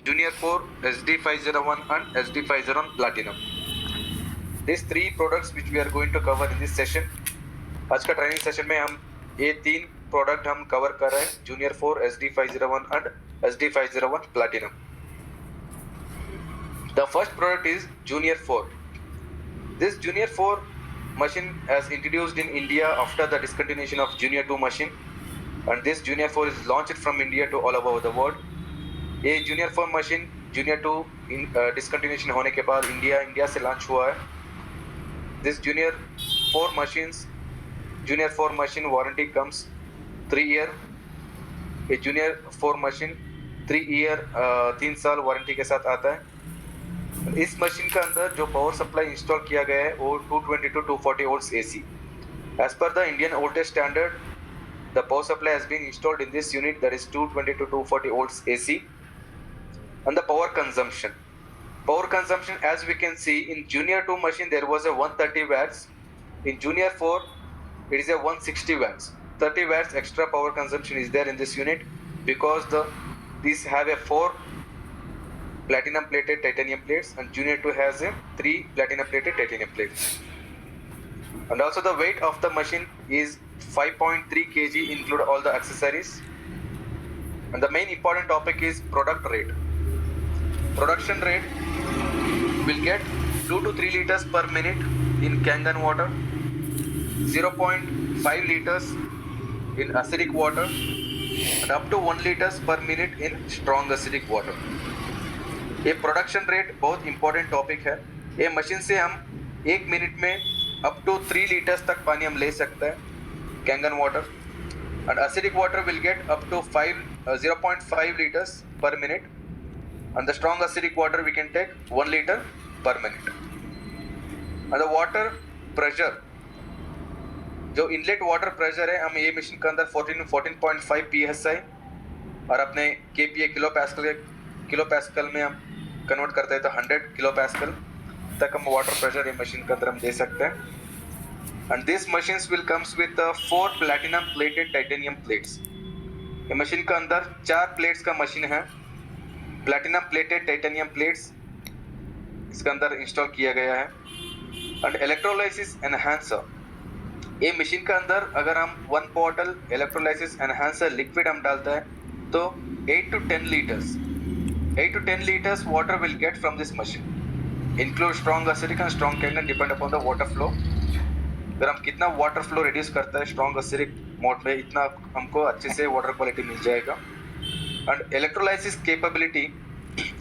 Junior 4, SD501 and SD501 Platinum. These three products which we are going to cover in this session. आज का training session में हम ये तीन product हम कवर कर रहे हैं, Junior 4, SD501 and SD501 Platinum. The first product is Junior 4. This Junior 4 machine has introduced in India after the discontinuation of Junior 2 machine, and this Junior 4 is launched from India to all over the world. ये Junior 4 machine Junior 2 discontinuation होने के बाद India से launch हुआ है. This Junior 4 machine warranty comes 3 year. ये Junior 4 machine 3 year 3 साल warranty के साथ आता है. इस मशीन के अंदर जो पावर सप्लाई इंस्टॉल किया गया है वो 220 to 240 volts AC. As per the Indian voltage standard, the power supply has been installed in this unit, that is 220 to 240 volts AC. And the power consumption, as we can see, in Junior 2 machine there was a 130 watts. In Junior 4 it is a 160 watts. 30 watts extra power consumption is there in this unit because these have a 4 platinum plated titanium plates and Junior 2 has a 3 platinum plated titanium plates. And also the weight of the machine is 5.3 kg include all the accessories. And the main important topic is product rate. Production rate will get 2 to 3 liters per minute in Kangen water, 0.5 liters in acidic water, and up to 1 liters per minute in strong acidic water. ये production rate बहुत important topic है. ये machine से हम 1 minute में up to 3 litres तक पानी हम ले सकते हैं Kangen water. And acidic water will get up to 0.5 liters per minute. And the strong acidic water we can take 1 liter per minute. And the water pressure, जो inlet water pressure है, हम ये मशीन के अंदर 14.5 psi और अपने kPa kilo Pascal में हम कन्वर्ट करते हैं तो 100 किलो पैस्कल तक हम वाटर प्रेशर ये मशीन के अंदर हम दे सकते हैं. And this machines will comes with 4 platinum plated titanium plates. ये मशीन के अंदर 4 प्लेट्स का मशीन है, प्लैटिनम प्लेटेड टाइटेनियम प्लेट्स इसके अंदर इंस्टॉल किया गया है. एंड इलेक्ट्रोलाइसिस एनहांसर, ये मशीन के अंदर अगर हम 1 बॉटल इलेक्ट्रोलाइसिस एनहांसर लिक्विड हम डालता है तो 8 to 10 liters water will get from this machine. Include strong acidic and strong Kangen depend upon the water flow. अगर हम कितना वाटर फ्लो रिड्यूस करता है स्ट्रॉन्ग एसिडिक मोड में, इतना हमको अच्छे से वाटर क्वालिटी मिल जाएगा. एंड इलेक्ट्रोलाइसिस कैपेबिलिटी,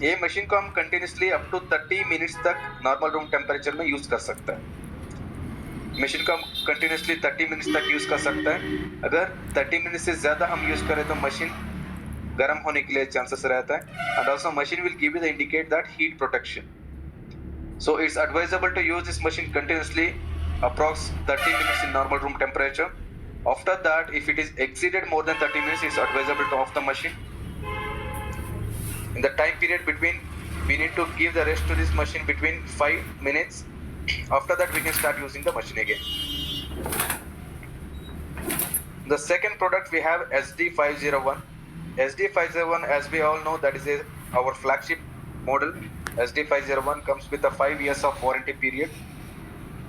ये मशीन को हम कंटिन्यूसली अप टू 30 मिनट्स तक नॉर्मल रूम टेम्परेचर में यूज कर सकता है. मशीन को हम कंटिन्यूसली 30 मिनट्स तक यूज कर सकता है. अगर 30 मिनट से ज़्यादा हम यूज करें तो मशीन गर्म होने के लिए चांसेस रहता है. And also machine will give you the indicate that heat protection. So it's advisable to use this machine continuously approx 30 minutes in normal room temperature. After that, if it is exceeded more than 30 minutes, it's advisable to off the machine. In the time period between, we need to give the rest to this machine between 5 minutes. After that, we can start using the machine again. The second product we have SD501. SD501, as we all know, that is our flagship model. SD501 comes with a 5 years of warranty period.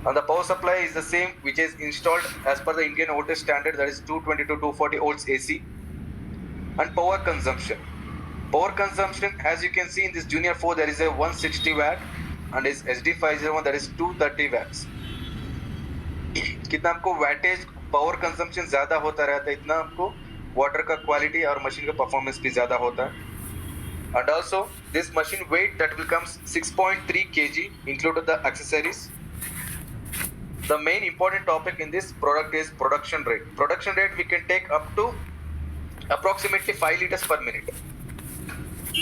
And the power supply is the same which is installed as per the Indian voltage standard, that is 220 to 240 volts AC. And power consumption, as you can see in this Junior 4 there is a 160 watt and is SD501 that is 230 watts. कितना हमको weightage power consumption ज़्यादा होता रहता है, इतना हमको water का quality और मशीन का परफॉर्मेंस भी ज़्यादा होता है. And also this machine weight that will comes 6.3 kg included the accessories. The main important topic in this product is production rate. Production rate we can take up to approximately 5 liters per minute.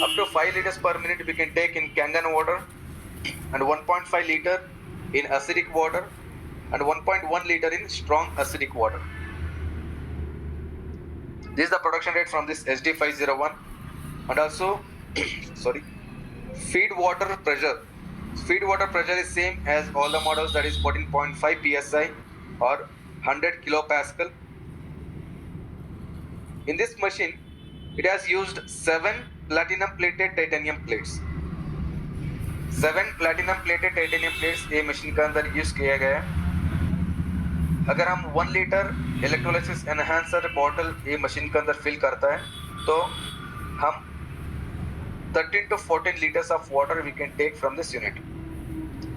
Up to 5 liters per minute we can take in Kangen water and 1.5 liter in acidic water and 1.1 liter in strong acidic water. This is the production rate from this SD501. And also feed water pressure. Feed water pressure is same as all the models, that is 14.5 psi or 100 kilopascal. In this machine, it has used 7 platinum plated titanium plates. 7 platinum plated titanium plates ये machine के अंदर use किया गया है. अगर हम 1 litre electrolysis enhancer bottle ये machine के अंदर फिल करता है तो हम 13 to 14 liters of water we can take from this unit.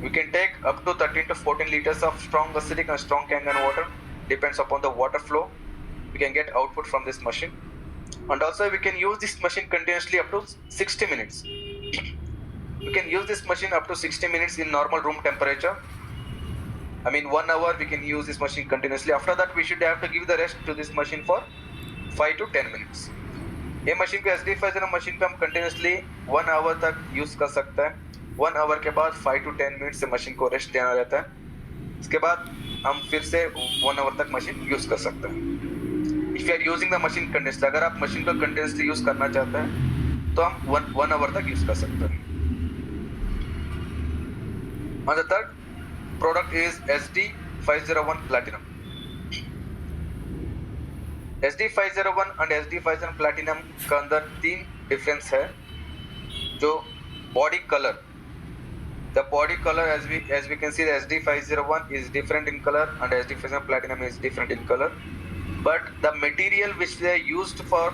We can take up to 13 to 14 liters of strong acidic and strong Kangen water, depends upon the water flow. We can get output from this machine. And also we can use this machine continuously up to 60 minutes. We can use this machine up to 60 minutes in normal room temperature. I mean 1 hour we can use this machine continuously. After that we should have to give the rest to this machine for 5 to 10 minutes. ये machine को SD5 machine पे हम continuously 1 our तक use कर सकते हैं. 1 our के बाद 5 to 10 मिनट से मशीन को रेस्ट देना रहता है. इसके बाद हम फिर से 1 आवर तक मशीन यूज कर सकते हैं. If you are using the machine continuously, अगर आप मशीन को कंटिन्यूसली यूज करना चाहते हैं तो हम 1 आवर तक यूज कर सकते हैं. And the third product is SD501 Platinum. SD501 and SD501 Platinum का अंदर 3 डिफरेंस है. जो body colour, the body color as we can see, the SD501 is different in color and SD501 Platinum is different in color, but the material which they used for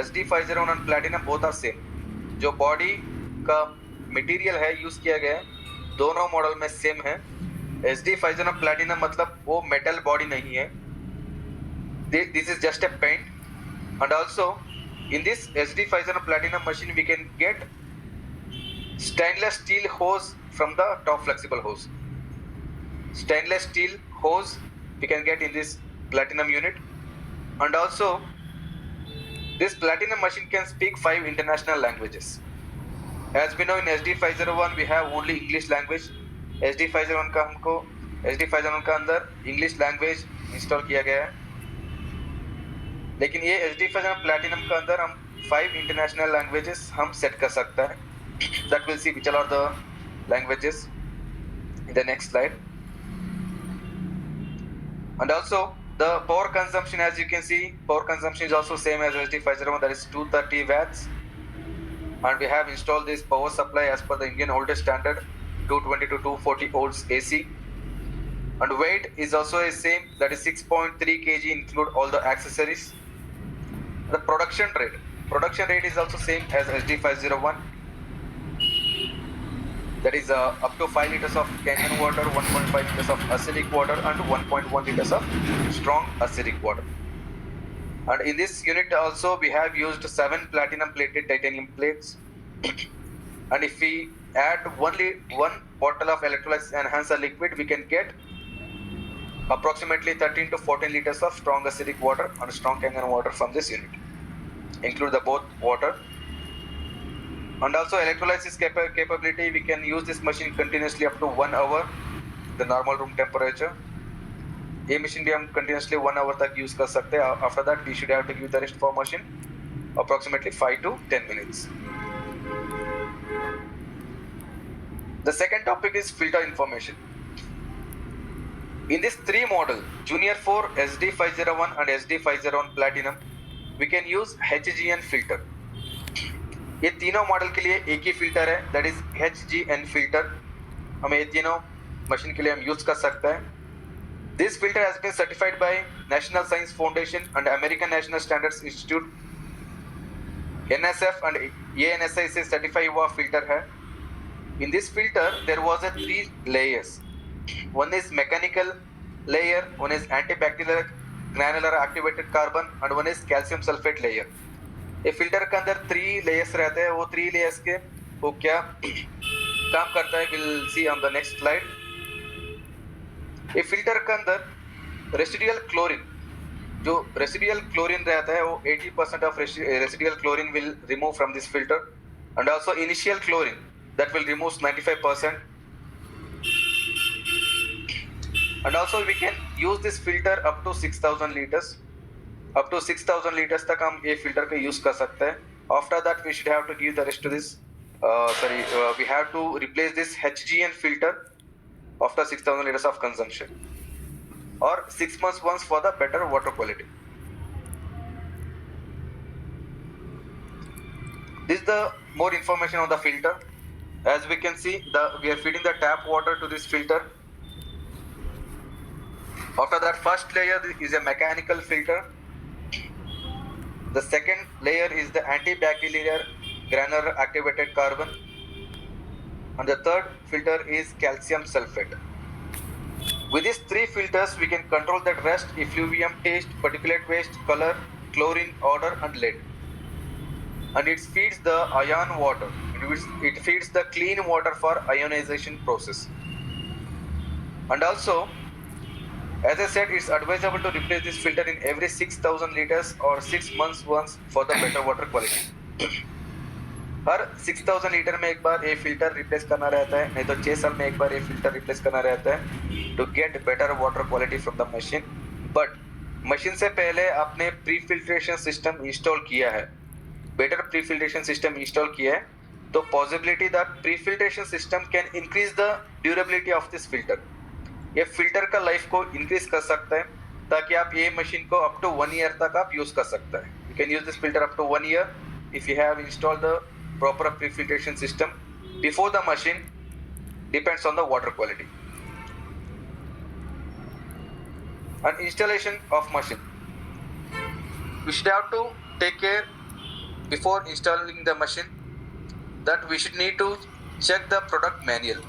SD501 and Platinum both are same. जो body का material है use किया गया है दोनों model में same है. SD501 Platinum मतलब वो मेटल बॉडी नहीं है. This is just a paint. And also in this SD501 Platinum machine we can get stainless steel hose from the top flexible hose. Stainless steel hose we can get in this Platinum unit. And also this Platinum machine can speak 5 international languages. As we know in SD501 we have only English language. SD501 का हमको SD501 का अंदर English language install किया गया है, लेकिन ये SD501 Platinum का अंदर हम 5 इंटरनेशनल लैंग्वेजेस हम सेट कर सकते हैं. That we'll see which are the languages in the next slide. And also the power consumption, as you can see, power consumption is also same as SD501, that is 230 watts. And we have installed this power supply as per the Indian oldest standard, 220 to 240 volts AC. And weight is also the same, that is 6.3 kg, include all the accessories. The production rate is also same as SD501, that is up to 5 liters of Kangen water, 1.5 liters of acidic water and 1.1 liters of strong acidic water. And in this unit also we have used 7 platinum plated titanium plates. And if we add only 1 bottle of electrolysis enhancer liquid, we can get approximately 13 to 14 liters of strong acidic water and strong Kangen water from this unit, include the both water. And also electrolysis capability, we can use this machine continuously up to 1 hour, the normal room temperature. ये machine भी हम continuously 1 hour तक use कर सकते हैं. After that we should have to give the rest for machine approximately 5 to 10 minutes. The second topic is filter information. In this 3 model, Junior 4, SD501 and SD501 Platinum, we can use HGN filter. ये तीनों model के लिए एक ही filter है, that is HGN filter. हमें ये तीनों machine के लिए हम यूज कर सकते हैं. This filter has been certified by National Science Foundation and American National Standards Institute, NSF and ANSI से certified हुआ filter है. In this filter there was a 3 layers. One is mechanical layer, one is antibacterial granular activated carbon and one is calcium sulfate layer. ये filter के अंदर 3 layers रहते हैं. वो 3 layers के वो क्या काम करता है we'll see on the next slide. ये फिल्टर के अंदर रेसिडुअल क्लोरीन, जो रेसिडुअल क्लोरीन रहता है वो 80% of residual chlorine will remove from this filter and also initial chlorine that will remove 95%. And also we can use this filter up to 6000 liters. Up to 6000 liters तक हम ये filter का use कर सकते हैं. After that we should have to give the rest to this we have to replace this HGN filter after 6000 liters of consumption or 6 months once for the better water quality. This is the more information on the filter. As we can see, we are feeding the tap water to this filter. After that, first layer is a mechanical filter. The second layer is the antibacterial granular activated carbon. And the third filter is calcium sulfate. With these three filters, we can control the rest, effluvium, taste, particulate waste, color, chlorine, odor, and lead. And it feeds the ion water. It feeds the clean water for ionization process. And also, as I said, it's advisable to replace this filter in every 6,000 liters or 6 months once for the better water quality. Her 6,000 litre में एक बार ये filter replace करना रहता है, नहीं तो 6 साल में एक बार ये फिल्टर रिप्लेस करना रहता है to get better water quality from the machine. But machine से पहले आपने प्री फिल्ट्रेशन सिस्टम इंस्टॉल किया है, better pre filtration system install किया है, तो possibility that pre filtration system can increase the durability of this filter. ये filter का लाइफ को इंक्रीज कर सकता है ताकि आप ये मशीन को अप टू 1 ईयर तक आप यूज कर सकते हैं. You can use this filter up to 1 year if you have installed the proper pre-filtration system before the machine. Depends on the water quality. And installation of machine, we should have to take care before installing the machine that we should need to check the product manual.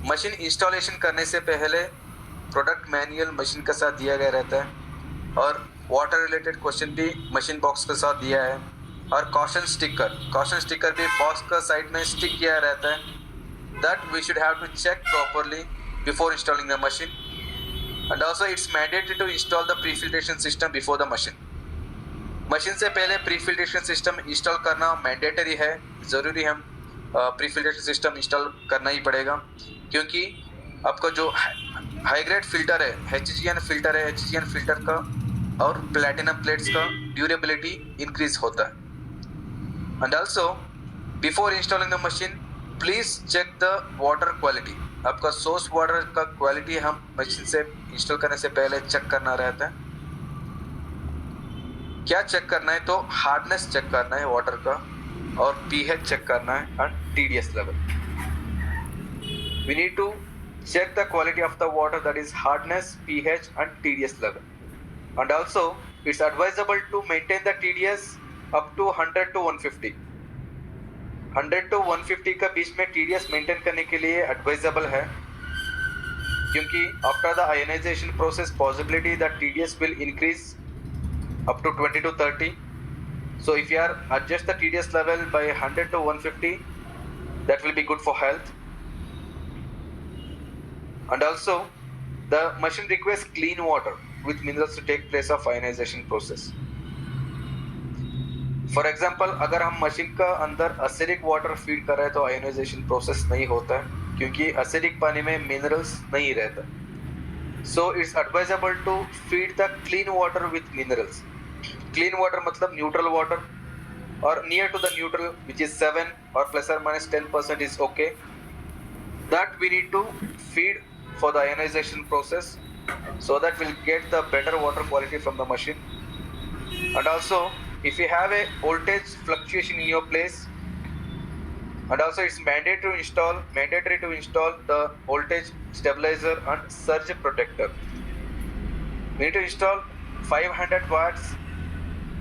Machine installation करने से पहले product manual machine के साथ दिया गया रहता है और वाटर रिलेटेड क्वेश्चन भी मशीन बॉक्स के साथ दिया है और कॉशन स्टिकर भी बॉक्स का साइड में स्टिक किया रहता है. That we should have to check properly before installing the machine. And also it's mandatory to install the pre filtration system before the machine. Machine से पहले प्री फिल्ट्रेशन सिस्टम इंस्टॉल करना mandatory है, ज़रूरी हम pre filtration system install करना ही पड़ेगा क्योंकि आपका जो हाई ग्रेड फिल्टर है HGN फिल्टर का और प्लैटिनम प्लेट्स का ड्यूरेबिलिटी इंक्रीज होता है. And also before installing the machine please check the water quality. आपका सोर्स वाटर का क्वालिटी हम मशीन से इंस्टॉल करने से पहले चेक करना रहता है. क्या चेक करना है, तो हार्डनेस चेक करना है वाटर का और pH चेक करना है and TDS level. We need to check the quality of the water, that is hardness, pH and TDS level. And also it's advisable to maintain the TDS up to 100 to 150. 100 to 150 का बीच में TDS maintain करने के लिए advisable है क्योंकि after the ionization process possibility that TDS will increase up to 20 to 30. So if you are adjust the TDS level by 100 to 150, that will be good for health. And also the machine requires clean water with minerals to take place of ionization process. For example, अगर हम machine का अंदर acidic water feed कर रहे हैं तो ionization process नहीं होता है क्योंकि acidic पानी में minerals नहीं रहता. So it's advisable to feed the clean water with minerals. Clean water मतलब neutral water or near to the neutral, which is 7 or plus or minus 10% is okay. That we need to feed for the ionization process so that we'll get the better water quality from the machine. And also if you have a voltage fluctuation in your place, and also it's mandatory to install the voltage stabilizer and surge protector. We need to install 500 watts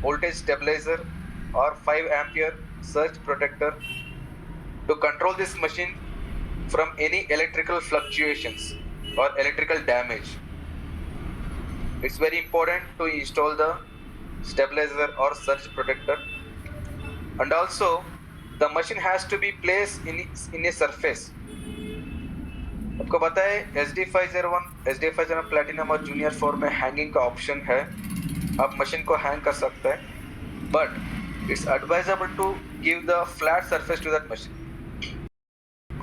voltage stabilizer or 5 ampere surge protector to control this machine from any electrical fluctuations or electrical damage. It's very important to install the stabilizer or surge protector. And also the machine has to be placed in a surface. आपको पता है SD501 platinum और junior 4 में hanging का option है, आप machine को hang कर सकते हैं, but it's advisable to give the flat surface to that machine.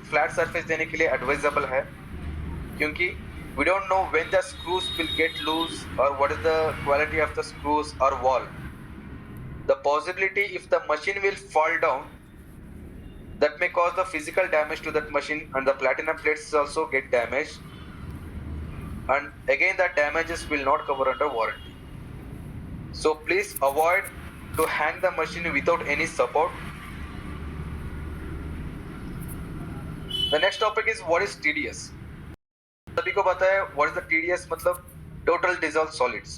Flat surface देने के लिए एडवाइजेबल है क्योंकि we don't know when the screws will get loose और what is the quality of the screws और wall. The possibility if the machine will fall down, that may cause the physical damage to that machine and the platinum plates also get damaged, and again that damages will not cover under warranty. So please avoid to hang the machine without any support. The next topic is what is TDS. सभी को पता है what is the TDS, मतलब total dissolved solids.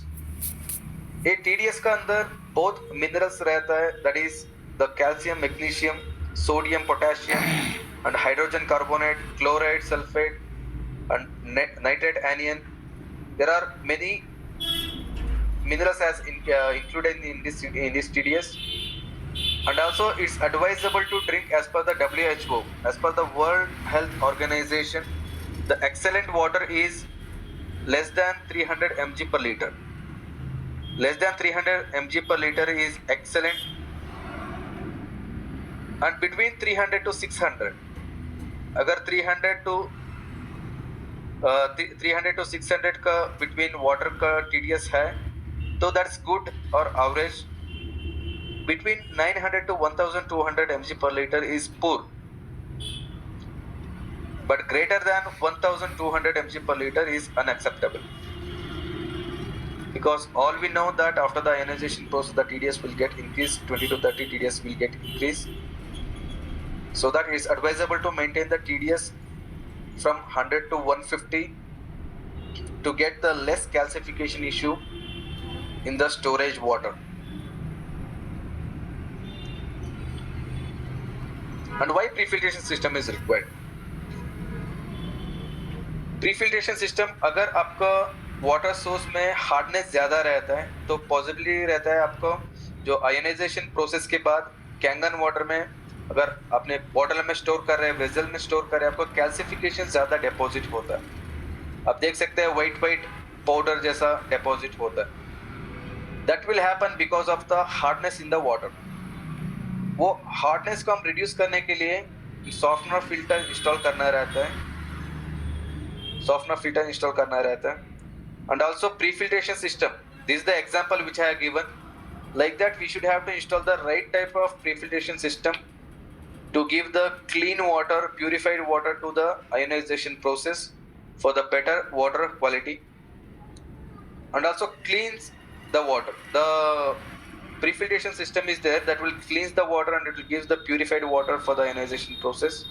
ये TDS का अंदर बहुत minerals रहता है, that is the calcium, magnesium, sodium, potassium and hydrogen carbonate, chloride, sulfate and nitrate anion. There are many minerals as included in this TDS. And also it's advisable to drink as per the WHO, as per the World Health Organization. The excellent water is less than 300 mg per liter. Less than 300 mg per liter is excellent, and between 300 to 600, अगर 300 to 600 का between water का TDS है तो that's good or average. Between 900 to 1200 mg per liter is poor, but greater than 1200 mg per liter is unacceptable, because all we know that after the ionization process the TDS will get increased, 20 to 30 TDS will get increased, so that it is advisable to maintain the TDS from 100 to 150 to get the less calcification issue in the storage water. And why pre-filtration system is required? Pre-filtration system, अगर आपका water source में hardness ज़्यादा रहता है तो possibility रहता है आपको जो आयोनाइजेशन प्रोसेस के बाद कैंगन वाटर में अगर आपने बॉटल में स्टोर कर रहे हैं, वेजल में स्टोर कर रहे हैं, आपको कैल्सिफिकेशन ज़्यादा डिपॉजिट होता है. आप देख सकते हैं वाइट पाउडर जैसा डिपॉजिट होता है. That will happen because of the hardness in the water. वो हार्डनेस को हम रिड्यूस करने के लिए सॉफ्टनर फिल्टर इंस्टॉल करना रहता है. And also pre-filtration system, this is the example which I have given. Like that we should have to install the right type of pre-filtration system to give the clean water, purified water to the ionization process for the better water quality, and also cleans the water. The pre-filtration system is there that will cleanse the water and it will give the purified water for the ionization process,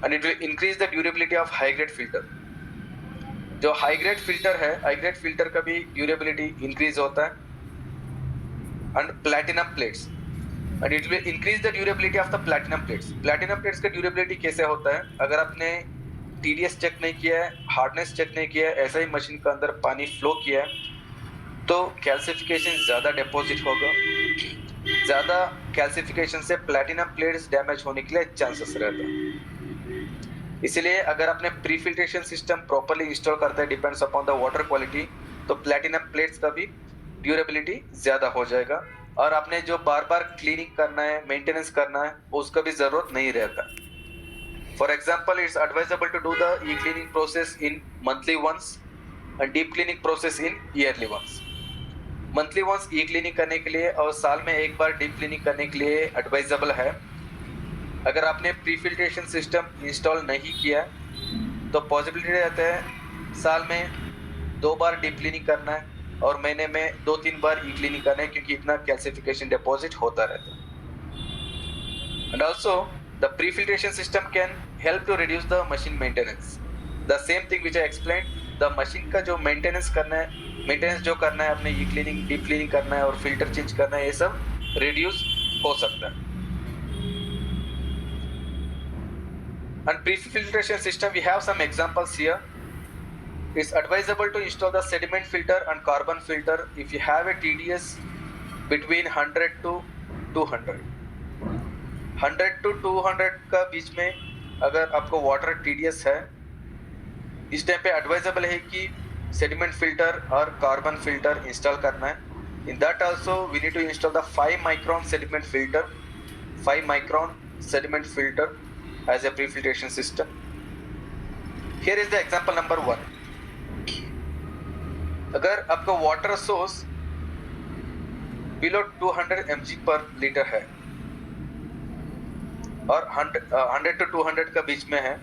and it will increase the durability of high grade filter. जो high grade filter है, high grade filter का भी durability increase होता है. And platinum plates, and it will increase the durability of the platinum plates. Platinum plates का durability कैसे होता है? अगर आपने TDS चेक नहीं किया है, हार्डनेस चेक नहीं किया है, ऐसा ही मशीन के अंदर पानी फ्लो किया है तो कैल्सिफिकेशन ज़्यादा डिपॉजिट होगा. ज़्यादा कैल्सिफिकेशन से प्लैटिनम प्लेट्स डैमेज होने के लिए चांसेस रहता है. इसलिए अगर आपने pre filtration system properly install करते हैं, depends upon the water quality, तो प्लैटिनम प्लेट्स का भी ड्यूरेबिलिटी ज़्यादा हो जाएगा और आपने जो बार बार क्लीनिंग करना है, मेंटेनेंस करना है, उसका भी ज़रूरत नहीं रहता. For example, it's advisable to do the E cleaning process in monthly once and deep cleaning process in yearly once. Monthly once E cleaning करने के लिए और साल में एक बार डीप क्लीनिंग करने के लिए एडवाइजेबल है. अगर आपने प्री फिल्ट्रेशन सिस्टम इंस्टॉल नहीं किया तो पॉसिबिलिटी रहता है साल में 2 बार डीप क्लीनिंग करना है और महीने में 2-3 बार ई क्लीनिंग करना है, क्योंकि इतना कैल्सिफिकेशन डिपॉजिट होता रहता है. And also the pre filtration system can help to reduce the machine maintenance. The same thing which I explain, the machine का जो मेंटेनेंस करना है, मेंटेनेंस जो करना है, अपने ई क्लीनिंग, डीप क्लीनिंग करना है और फिल्टर चेंज करना है, ये सब रिड्यूस हो सकता है. And pre-filtration system, we have some examples here. It's advisable to install the sediment filter and carbon filter if you have a TDS between 100 to 200. 100 to 200 का बीच में अगर आपको वाटर TDS है, इस टाइम पे एडवाइजेबल है कि सेडिमेंट फिल्टर और कार्बन फिल्टर इंस्टॉल करना है. In that also we need to install the 5 micron sediment filter, 5 micron sediment filter as a pre-filtration system. Here is the example number 1. अगर आपका water source below 200 mg per litre है और 100 to 200 का बीच में है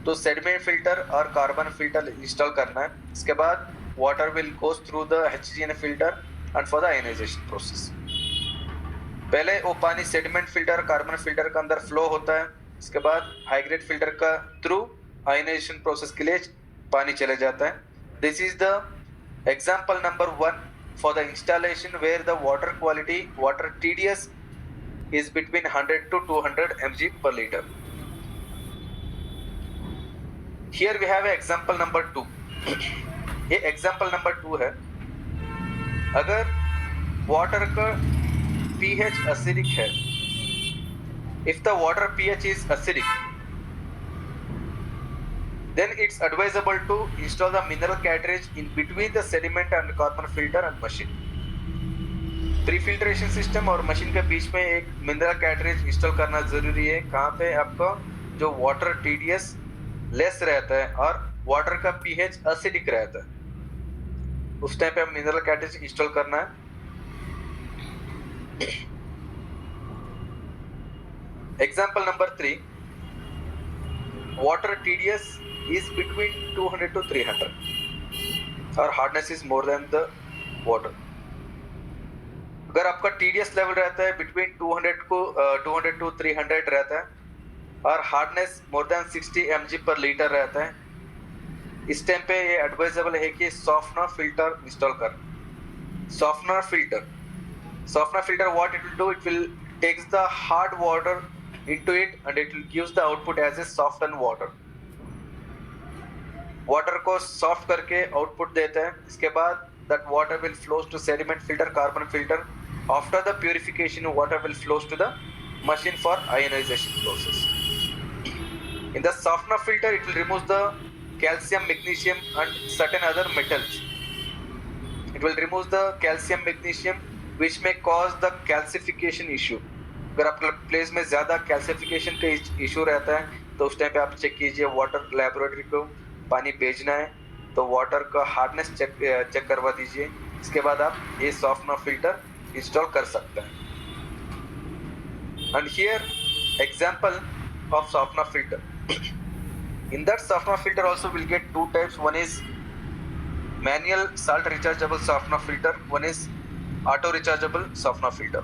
तो सेडिमेंट फिल्टर और carbon filter install करना है. इसके बाद water will goes through the HCN filter and for the ionization process. पहले वो पानी सेडिमेंट फिल्टर, कार्बन फिल्टर के अंदर फ्लो होता है. इसके बाद हाई ग्रेड फिल्टर का थ्रू आयोनाइजेशन प्रोसेस के लिए पानी चले जाता है। This is the example number 1 for the installation where the water quality water TDS is between 100 to 200 mg per liter. Here we have example number 2. ये example number 2 है। अगर water का pH acidic है, if the water pH is acidic, then it's advisable to install the mineral cartridge in between the sediment and carbon filter and machine. Pre filtration system और machine के बीच में एक mineral cartridge install करना जरूरी है। कहाँ पे? आपका जो वाटर TDS लेस रहता है और वाटर का pH एसिडिक रहता है, उस टाइम पे हम मिनरल कैटरेज इंस्टॉल करना है। Example number 3, water TDS is between 200 to 300 और hardness is more than the water. अगर आपका TDS लेवल रहता है बिटवीन 200 to 300 रहता है और hardness more than 60 mg per litre रहता है, इस टाइम पे ये एडवाइजेबल है कि सॉफ्टनर फिल्टर इंस्टॉल कर। Softener filter what it will do, it will takes the hard water into it and it will gives the output as a soften water. Water को soft करके output देता है। इसके बाद that water will flows to sediment filter, carbon filter. After the purification, water will flows to the machine for ionization process. In the softener filter, it will remove the calcium, magnesium and certain other metals. It will remove the calcium, magnesium which may cause the calcification issue. अगर आपके place में ज़्यादा calcification का issue रहता है तो उस time पे आप चेक कीजिए, वाटर लैबोरेटरी को पानी भेजना है तो वाटर का हार्डनेस चेक करवा दीजिए। इसके बाद आप ये सॉफ्टनर फिल्टर इंस्टॉल कर सकते हैं। And here example of softener filter. In that softener filter also will get 2 types. One is manual salt rechargeable softener filter, one is auto rechargeable softener filter.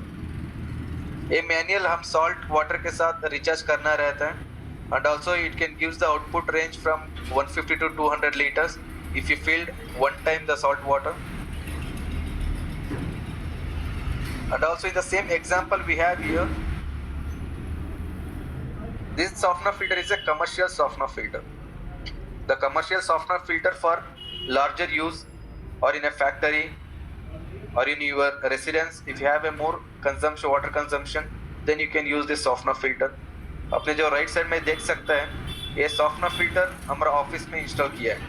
ये मैनुअल हम salt water के साथ recharge करना रहता है and also it can gives the output range from 150 to 200 liters if you filled one time the salt water. And also in the same example we have here, this softener filter is a commercial softener filter. The commercial softener filter for larger use or in a factory or in your residence, if you have a more consumption water consumption, then you can use this softener filter. अपने जो right side में देख सकते हैं, ये softener filter हमारा office में install किया है।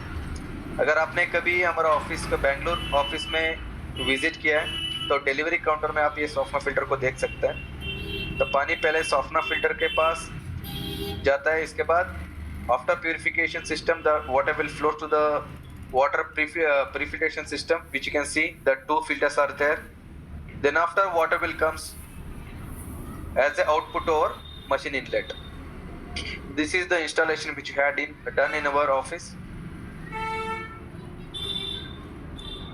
अगर आपने कभी हमारा ऑफिस का बेंगलोर ऑफिस में विजिट किया है तो डिलीवरी काउंटर में आप ये सॉफ्टनर फिल्टर को देख सकते हैं। तो पानी पहले सॉफ्टनर फिल्टर के पास जाता है, इसके बाद after purification system the water will flow to the water purification system which you can see the 2 filters are there. Then after water will comes as a output over machine inlet. This is the installation which we had done in our office.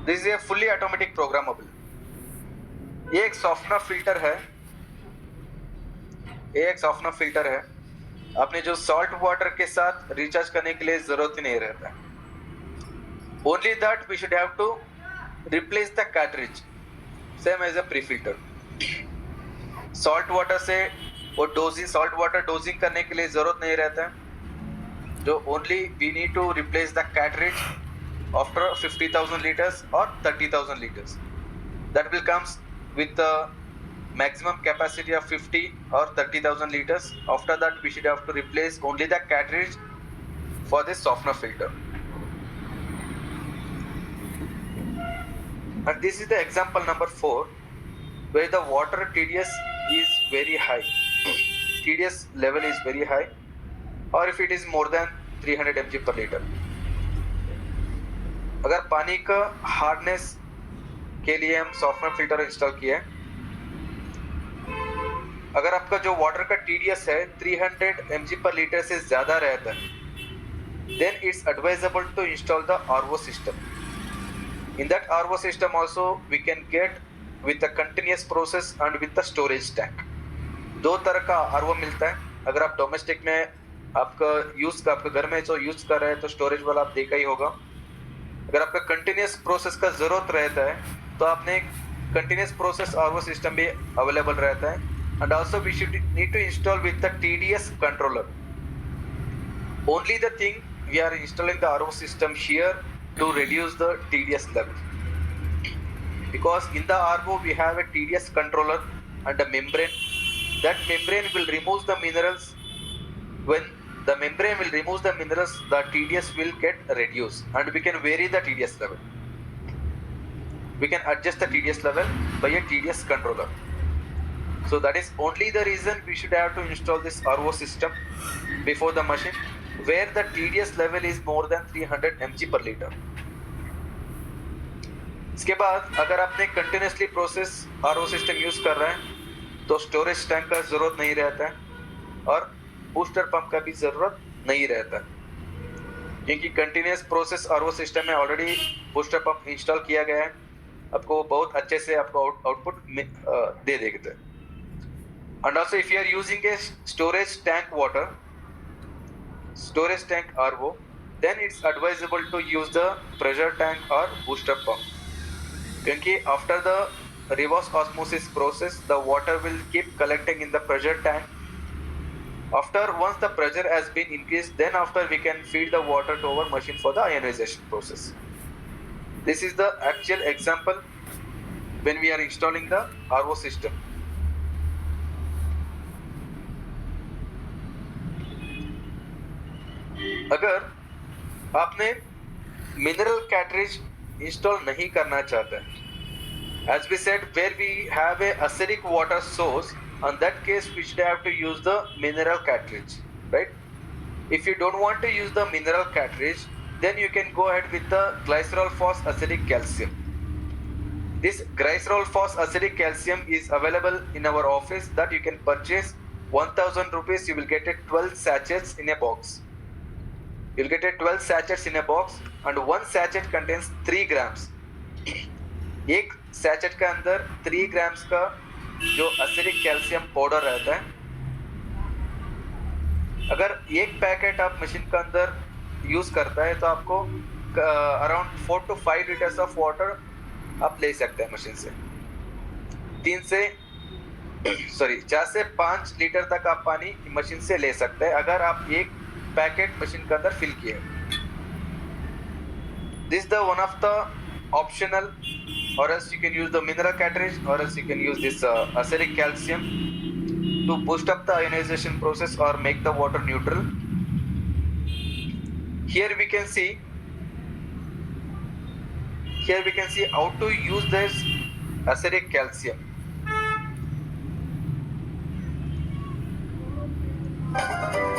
This is a fully automatic programmable. ये एक softener filter है, ये एक softener filter है। आपने जो salt water के साथ रिचार्ज करने के लिए जरूरत ही नहीं रहता। Only that we should have to replace the cartridge, same as a pre-filter. Salt water से वो डोजिंग सॉल्ट वाटर डोजिंग करने के लिए जरूरत नहीं रहता है। जो only we need to replace the cartridge after 50,000 liters or 30,000 liters. That will comes with the maximum capacity of 50 or 30,000 liters. After that we should have to replace only the cartridge for this softener filter. And this is the example number 4 where the water TDS is very high. TDS level is very high, or if it is more than 300 mg per liter. अगर पानी का hardness के लिए हम softener filter install किए, अगर आपका जो वाटर का TDS है 300 mg per liter से ज्यादा रहता है, then it's advisable to install the RO system. In that RO system also we can get with the continuous process and with the storage tank. 2 तरह का RO मिलता है। अगर आप डोमेस्टिक में आपका घर में जो यूज कर रहे हैं तो स्टोरेज वाला आप देखा ही होगा। अगर आपका कंटिन्यूस प्रोसेस का जरूरत रहता है तो आपने कंटिन्यूस प्रोसेस आरओ सिस्टम भी अवेलेबल रहता है। And also we should need to install with the TDS controller. Only the thing we are installing the RO system here to reduce the TDS level, because in the RO we have a TDS controller and a membrane. That membrane will remove the minerals. When the membrane will remove the minerals, the TDS will get reduced and we can vary the TDS level. We can adjust the TDS level by a TDS controller. So that is only the reason we should have to install this RO system before the machine, where the TDS level is more than 300 mg per liter. इसके बाद अगर आपने continuously process RO system use कर रहे हैं तो storage tank का जरूरत नहीं रहता है और बूस्टर पंप का भी जरूरत नहीं रहता है, क्योंकि कंटिन्यूस प्रोसेस आरओ सिस्टम में ऑलरेडी बूस्टर पंप इंस्टॉल किया गया है। आपको बहुत अच्छे से आपको आउटपुट दे देते हैं। And also if you are using a storage tank water, storage tank RO, then it's advisable to use the pressure tank or booster pump, क्योंकि after the reverse osmosis process the water will keep collecting in the pressure tank. Once the pressure has been increased, then after we can feed the water to our machine for the ionization process. This is the actual example when we are installing the RO system. अगर आपने mineral cartridge install नहीं करना चाहते, as we said, where we have a acidic water source, on that case we should have to use the mineral cartridge, right? If you don't want to use the mineral cartridge, then you can go ahead with the glycerol phos acidic calcium. This glycerol phos acidic calcium is available in our office, that you can purchase 1000 rupees. You will get it 12 sachets in a box. You'll get 12 sachets in a box and one sachet contains 3 grams. एक sachet के अंदर 3 grams का जो acidic calcium powder रहता है। अगर एक packet आप मशीन के अंदर यूज करता है तो आपको around 4 to 5 litres of water आप ले सकते हैं मशीन से। 4 से 5 लीटर तक आप पानी मशीन से ले सकते हैं अगर आप एक पैकेट मशीन के अंदर फिल किए। This the one of the optional, or else you can use the mineral cartridge, or else you can use this acidic calcium to boost up the ionization process or make the water neutral. Here we can see how to use this acidic calcium.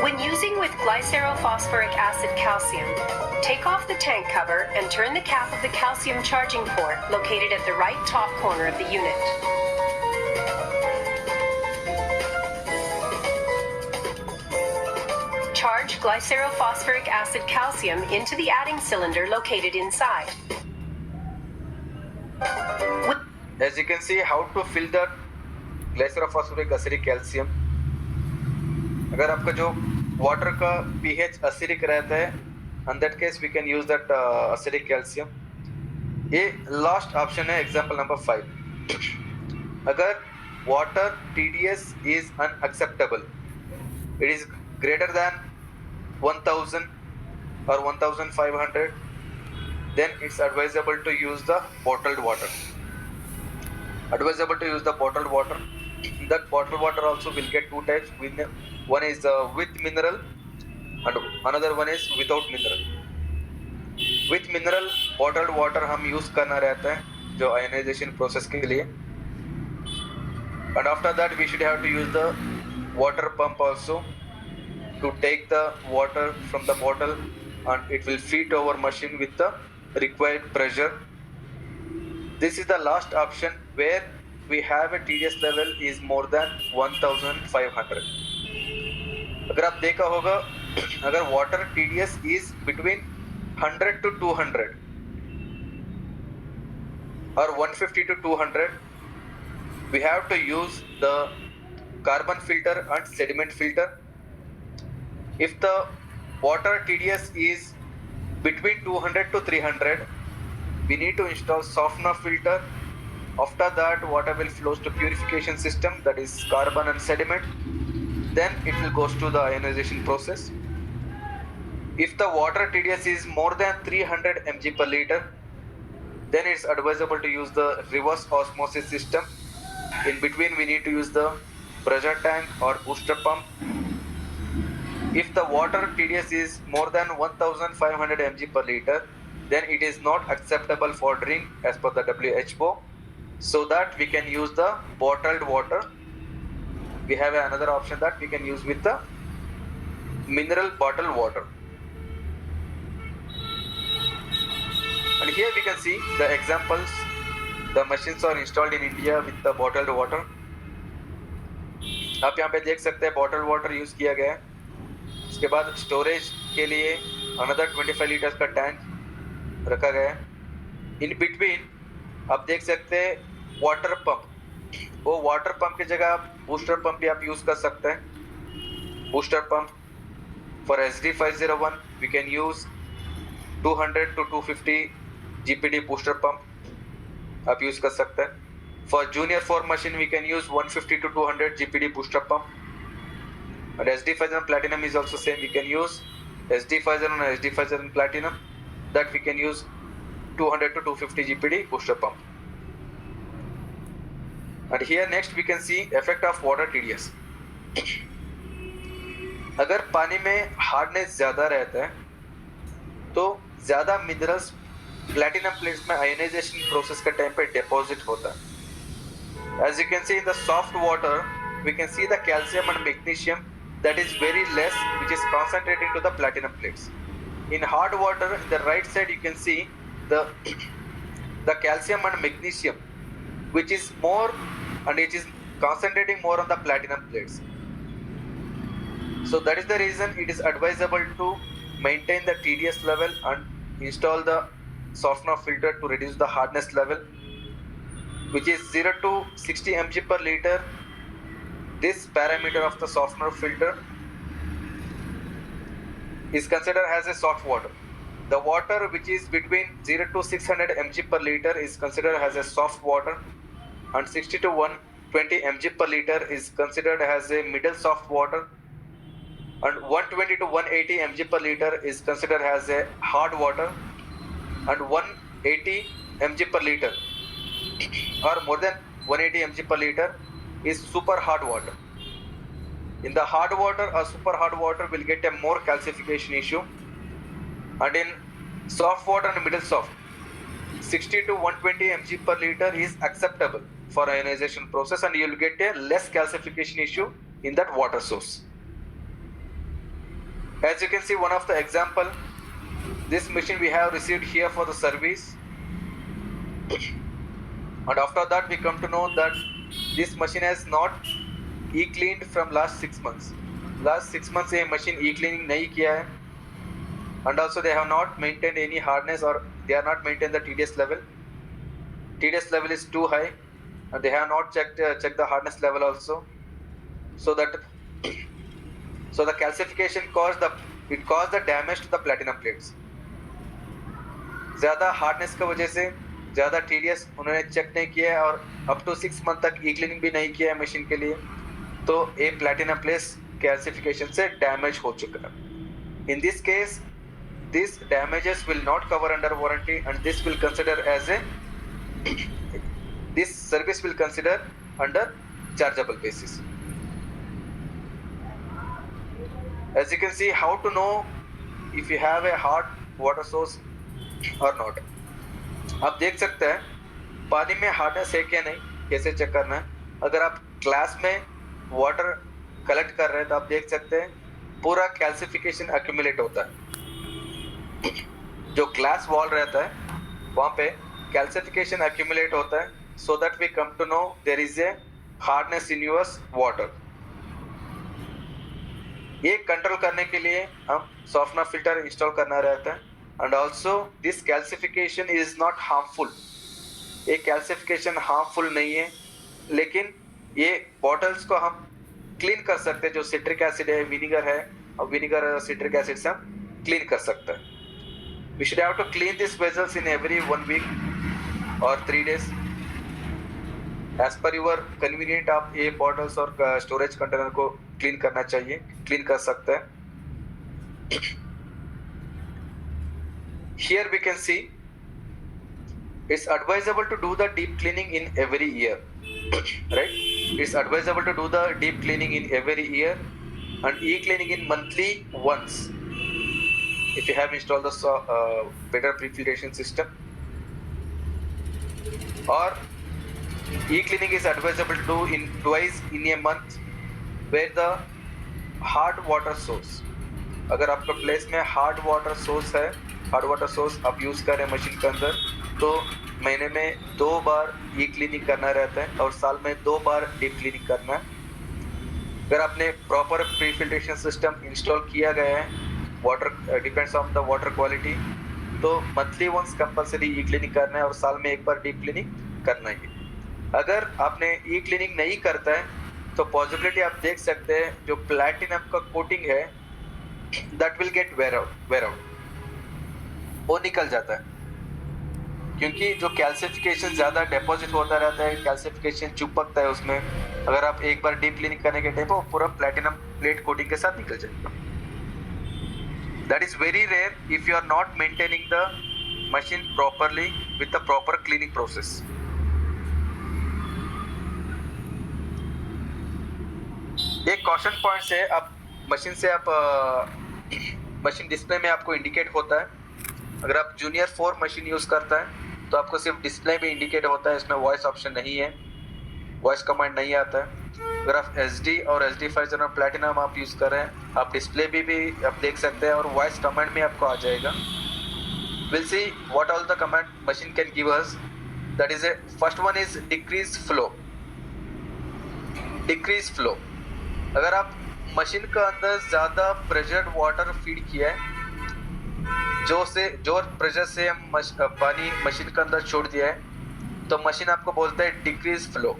When using with glycerophosphoric acid calcium, take off the tank cover and turn the cap of the calcium charging port located at the right top corner of the unit. Charge glycerophosphoric acid calcium into the adding cylinder located inside. As you can see how to fill the glycerophosphoric acidic calcium. अगर आपका जो water का pH acidic रहता है, in that case we can use that acidic calcium. ये last option है, example number 5। अगर water TDS is unacceptable, it is greater than 1000 or 1500, then it's advisable to use the bottled water. That bottled water also will get 2 types. One is with mineral and another one is without mineral. With mineral bottled water हम use करना रहता है जो ionization process के लिए, and after that we should have to use the water pump also to take the water from the bottle and it will feed our machine with the required pressure. This is the last option where we have a TDS level is more than 1500. अगर आप देखा होगा, अगर water TDS is between 100 to 200 or 150 to 200, we have to use the carbon filter and sediment filter If the water TDS is between 200 to 300, we need to install softener filter. After that, water will flows to purification system, that is carbon and sediment. Then it will goes to the ionization process. If the water TDS is more than 300 mg per liter, then it's advisable to use the reverse osmosis system. In between, we need to use the pressure tank or booster pump. If the water TDS is more than 1500 mg per liter, then it is not acceptable for drink as per the WHO. So that we can use the bottled water. We have another option that we can use with the mineral bottled water. And here we can see the examples. The machines are installed in India with the bottled water. आप यहाँ पे देख सकते हैं bottle water use किया गया है. उसके बाद स्टोरेज के लिए अनदर 25 लीटर्स का टैंक रखा गया है. इन बिटवीन आप देख सकते हैं वाटर पंप. वो वाटर पंप की जगह आप बूस्टर पंप भी आप यूज कर सकते हैं. Booster pump for SD501 we can use 200 to 250 GPD booster pump आप यूज कर सकते हैं. For junior 4 machine we can use 150 to 200 GPD booster pump. And SD501 platinum is also same. We can use SD501 and SD501 platinum, that we can use 200 to 250 GPD booster pump. And here next we can see effect of water TDS. अगर पानी में hardness ज्यादा रहता है तो ज्यादा minerals platinum plates में ionisation process के टाइम पे डिपॉजिट होता है. As you can see in the soft water, we can see the calcium and magnesium that is very less, which is concentrating to the platinum plates. In hard water, in the right side, you can see the calcium and magnesium, which is more and it is concentrating more on the platinum plates. So that is the reason it is advisable to maintain the TDS level and install the softener filter to reduce the hardness level, which is 0 to 60 mg per liter. This parameter of the softener filter is considered as a soft water. The water which is between 0 to 600 mg per liter is considered as a soft water, and 60 to 120 mg per liter is considered as a middle soft water, and 120 to 180 mg per liter is considered as a hard water, and 180 mg per liter or more than 180 mg per liter is super hard water. In the hard water or super hard water will get a more calcification issue, and in soft water and middle soft 60 to 120 mg per liter is acceptable for ionization process, and you will get a less calcification issue in that water source. As you can see, one of the example, this machine we have received here for the service. And after that we come to know that this machine has not e-cleaned from last 6 months. Last 6 months ये machine e-cleaning नहीं किया है, and also they have not maintained any hardness, or they are not maintained the TDS level. TDS level is too high, and they have not checked the hardness level also. So the calcification caused the damage to the platinum plates. ज़्यादा hardness की वजह से ज़्यादा TDS उन्होंने check नहीं किया है, और अप टू 6 मंथ तक ई क्लीनिंग भी नहीं किया है मशीन के लिए, तो ये प्लैटिनम प्लेट्स कैल्सिफिकेशन से डैमेज हो चुका है. In this case this damages will not cover under warranty, and this will consider as a this service will consider under chargeable basis. As you can see, how to know if you have a hard water source or not. आप देख सकते हैं पानी में hardness है क्या नहीं, कैसे चेक करना है. अगर आप ग्लास में वाटर कलेक्ट कर रहे हैं तो आप देख सकते हैं पूरा कैल्सिफिकेशन एक्यूमुलेट होता है. जो ग्लास वॉल रहता है वहाँ पे कैल्सिफिकेशन एक्यूमुलेट होता है, so that we come to know there is a hardness in your water. ये कंट्रोल करने के लिए हम सॉफ्टनर फिल्टर इंस्टॉल करना रहता है. And also this calcification is not harmful. ये कैल्सिफिकेशन हार्मफुल नहीं है, लेकिन ये बॉटल्स को हम क्लीन कर सकते हैं. जो सिट्रिक एसिड है, विनीगर है, विनेगर सिट्रिक एसिड से हम क्लीन कर सकते हैं. We should have to clean these vessels in every 1 week or 3 days. As per your convenient, आप ये bottles और storage container को clean करना चाहिए, clean कर सकते हैं. Here we can see it's advisable to do the deep cleaning in every year, right? It's advisable to do the deep cleaning in every year and e-cleaning in monthly once. If you have installed the better pre-filtration system, or e-cleaning is advisable to do in twice in a month where the hard water source, अगर आपका place में hard water source है, hard water source आप use कर रहे हैं machine के अंदर, तो महीने में 2 बार ई क्लीनिंग करना रहता है और साल में 2 बार डीप क्लीनिंग करना है. अगर आपने proper pre filtration system install किया गया है, water depends on the water quality, तो monthly once compulsory e cleaning करना है और साल में 1 बार डीप क्लीनिंग करना है. अगर आपने ई क्लीनिंग नहीं करता है तो पॉसिबिलिटी आप देख सकते हैं जो प्लैटिनम का कोटिंग है that will gate wear out, वो निकल जाता है क्योंकि जो कैल्सिफिकेशन ज़्यादा डिपॉजिट होता रहता है, कैल्सिफिकेशन चिपकता है उसमें. अगर आप एक बार डीप क्लीनिंग करने के टाइम वो पूरा प्लैटिनम प्लेट कोटिंग के साथ निकल जाएगा. That is very rare if you are not maintaining the machine properly with the proper cleaning process. एक caution point है, आप मशीन से आप मशीन डिस्प्ले में आपको इंडिकेट होता है. अगर आप जूनियर 4 मशीन यूज करता है तो आपको सिर्फ डिस्प्ले में इंडिकेट होता है, इसमें वॉइस ऑप्शन नहीं है, वॉइस कमांड नहीं आता है. अगर आप SD और SD50 और प्लैटिनम आप यूज कर रहे हैं, आप डिस्प्ले भी आप देख सकते हैं और वॉइस कमांड में आपको आ जाएगा. Will see what all the command machine can give us. That is first one is decrease flow. Decrease flow, अगर आप मशीन का अंदर ज्यादा प्रेशर्ड वाटर फीड किया है, जोर प्रेशर से पानी मशीन के अंदर छोड़ दिया है, तो मशीन आपको बोलता है डिक्रीज फ्लो.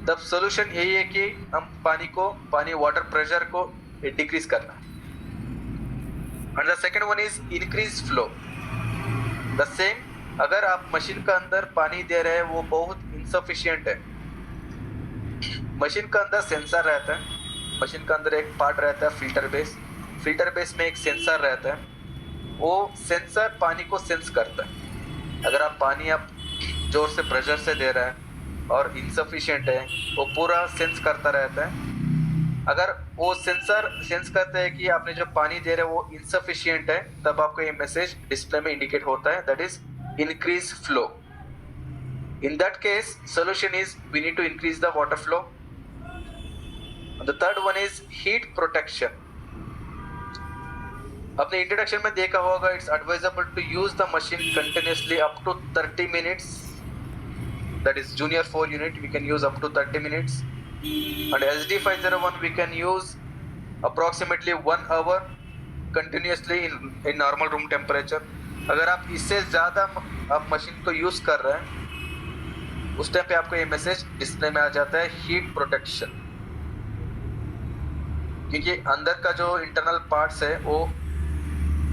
तब सोल्यूशन यही है कि हम पानी वाटर प्रेशर को डिक्रीज करना. And the second one is increase flow. The same, अगर आप मशीन का अंदर पानी दे रहे हैं वो बहुत इनसफिशिएंट है, मशीन का अंदर सेंसर रहता है, मशीन का अंदर एक पार्ट रहता है फिल्टर बेस में एक सेंसर रहता है, वो सेंसर पानी को सेंस करता है. अगर आप पानी आप जोर से प्रेशर से दे रहे हैं और इनसफिशिएंट है, वो पूरा सेंस करता रहता है. अगर वो सेंसर सेंस करता है कि आपने जो पानी दे रहे हैं वो इनसफिशिएंट है, तब आपको ये मैसेज डिस्प्ले में इंडिकेट होता है, that is increase flow. In that case solution is we need to increase the water flow. The third one is heat protection. अपने इंट्रोडक्शन में देखा होगा, it's advisable to use the machine continuously up to 30 minutes. That is junior 4 unit we can use up to 30 minutes, and SD501 we can use approximately 1 hour continuously in normal room temperature. अगर आप इससे ज़्यादा आप machine को use कर रहे हैं, उस टाइम पे आपको ये मैसेज डिस्प्ले में आ जाता है हीट प्रोटेक्शन, क्योंकि अंदर का जो इंटरनल पार्ट्स है वो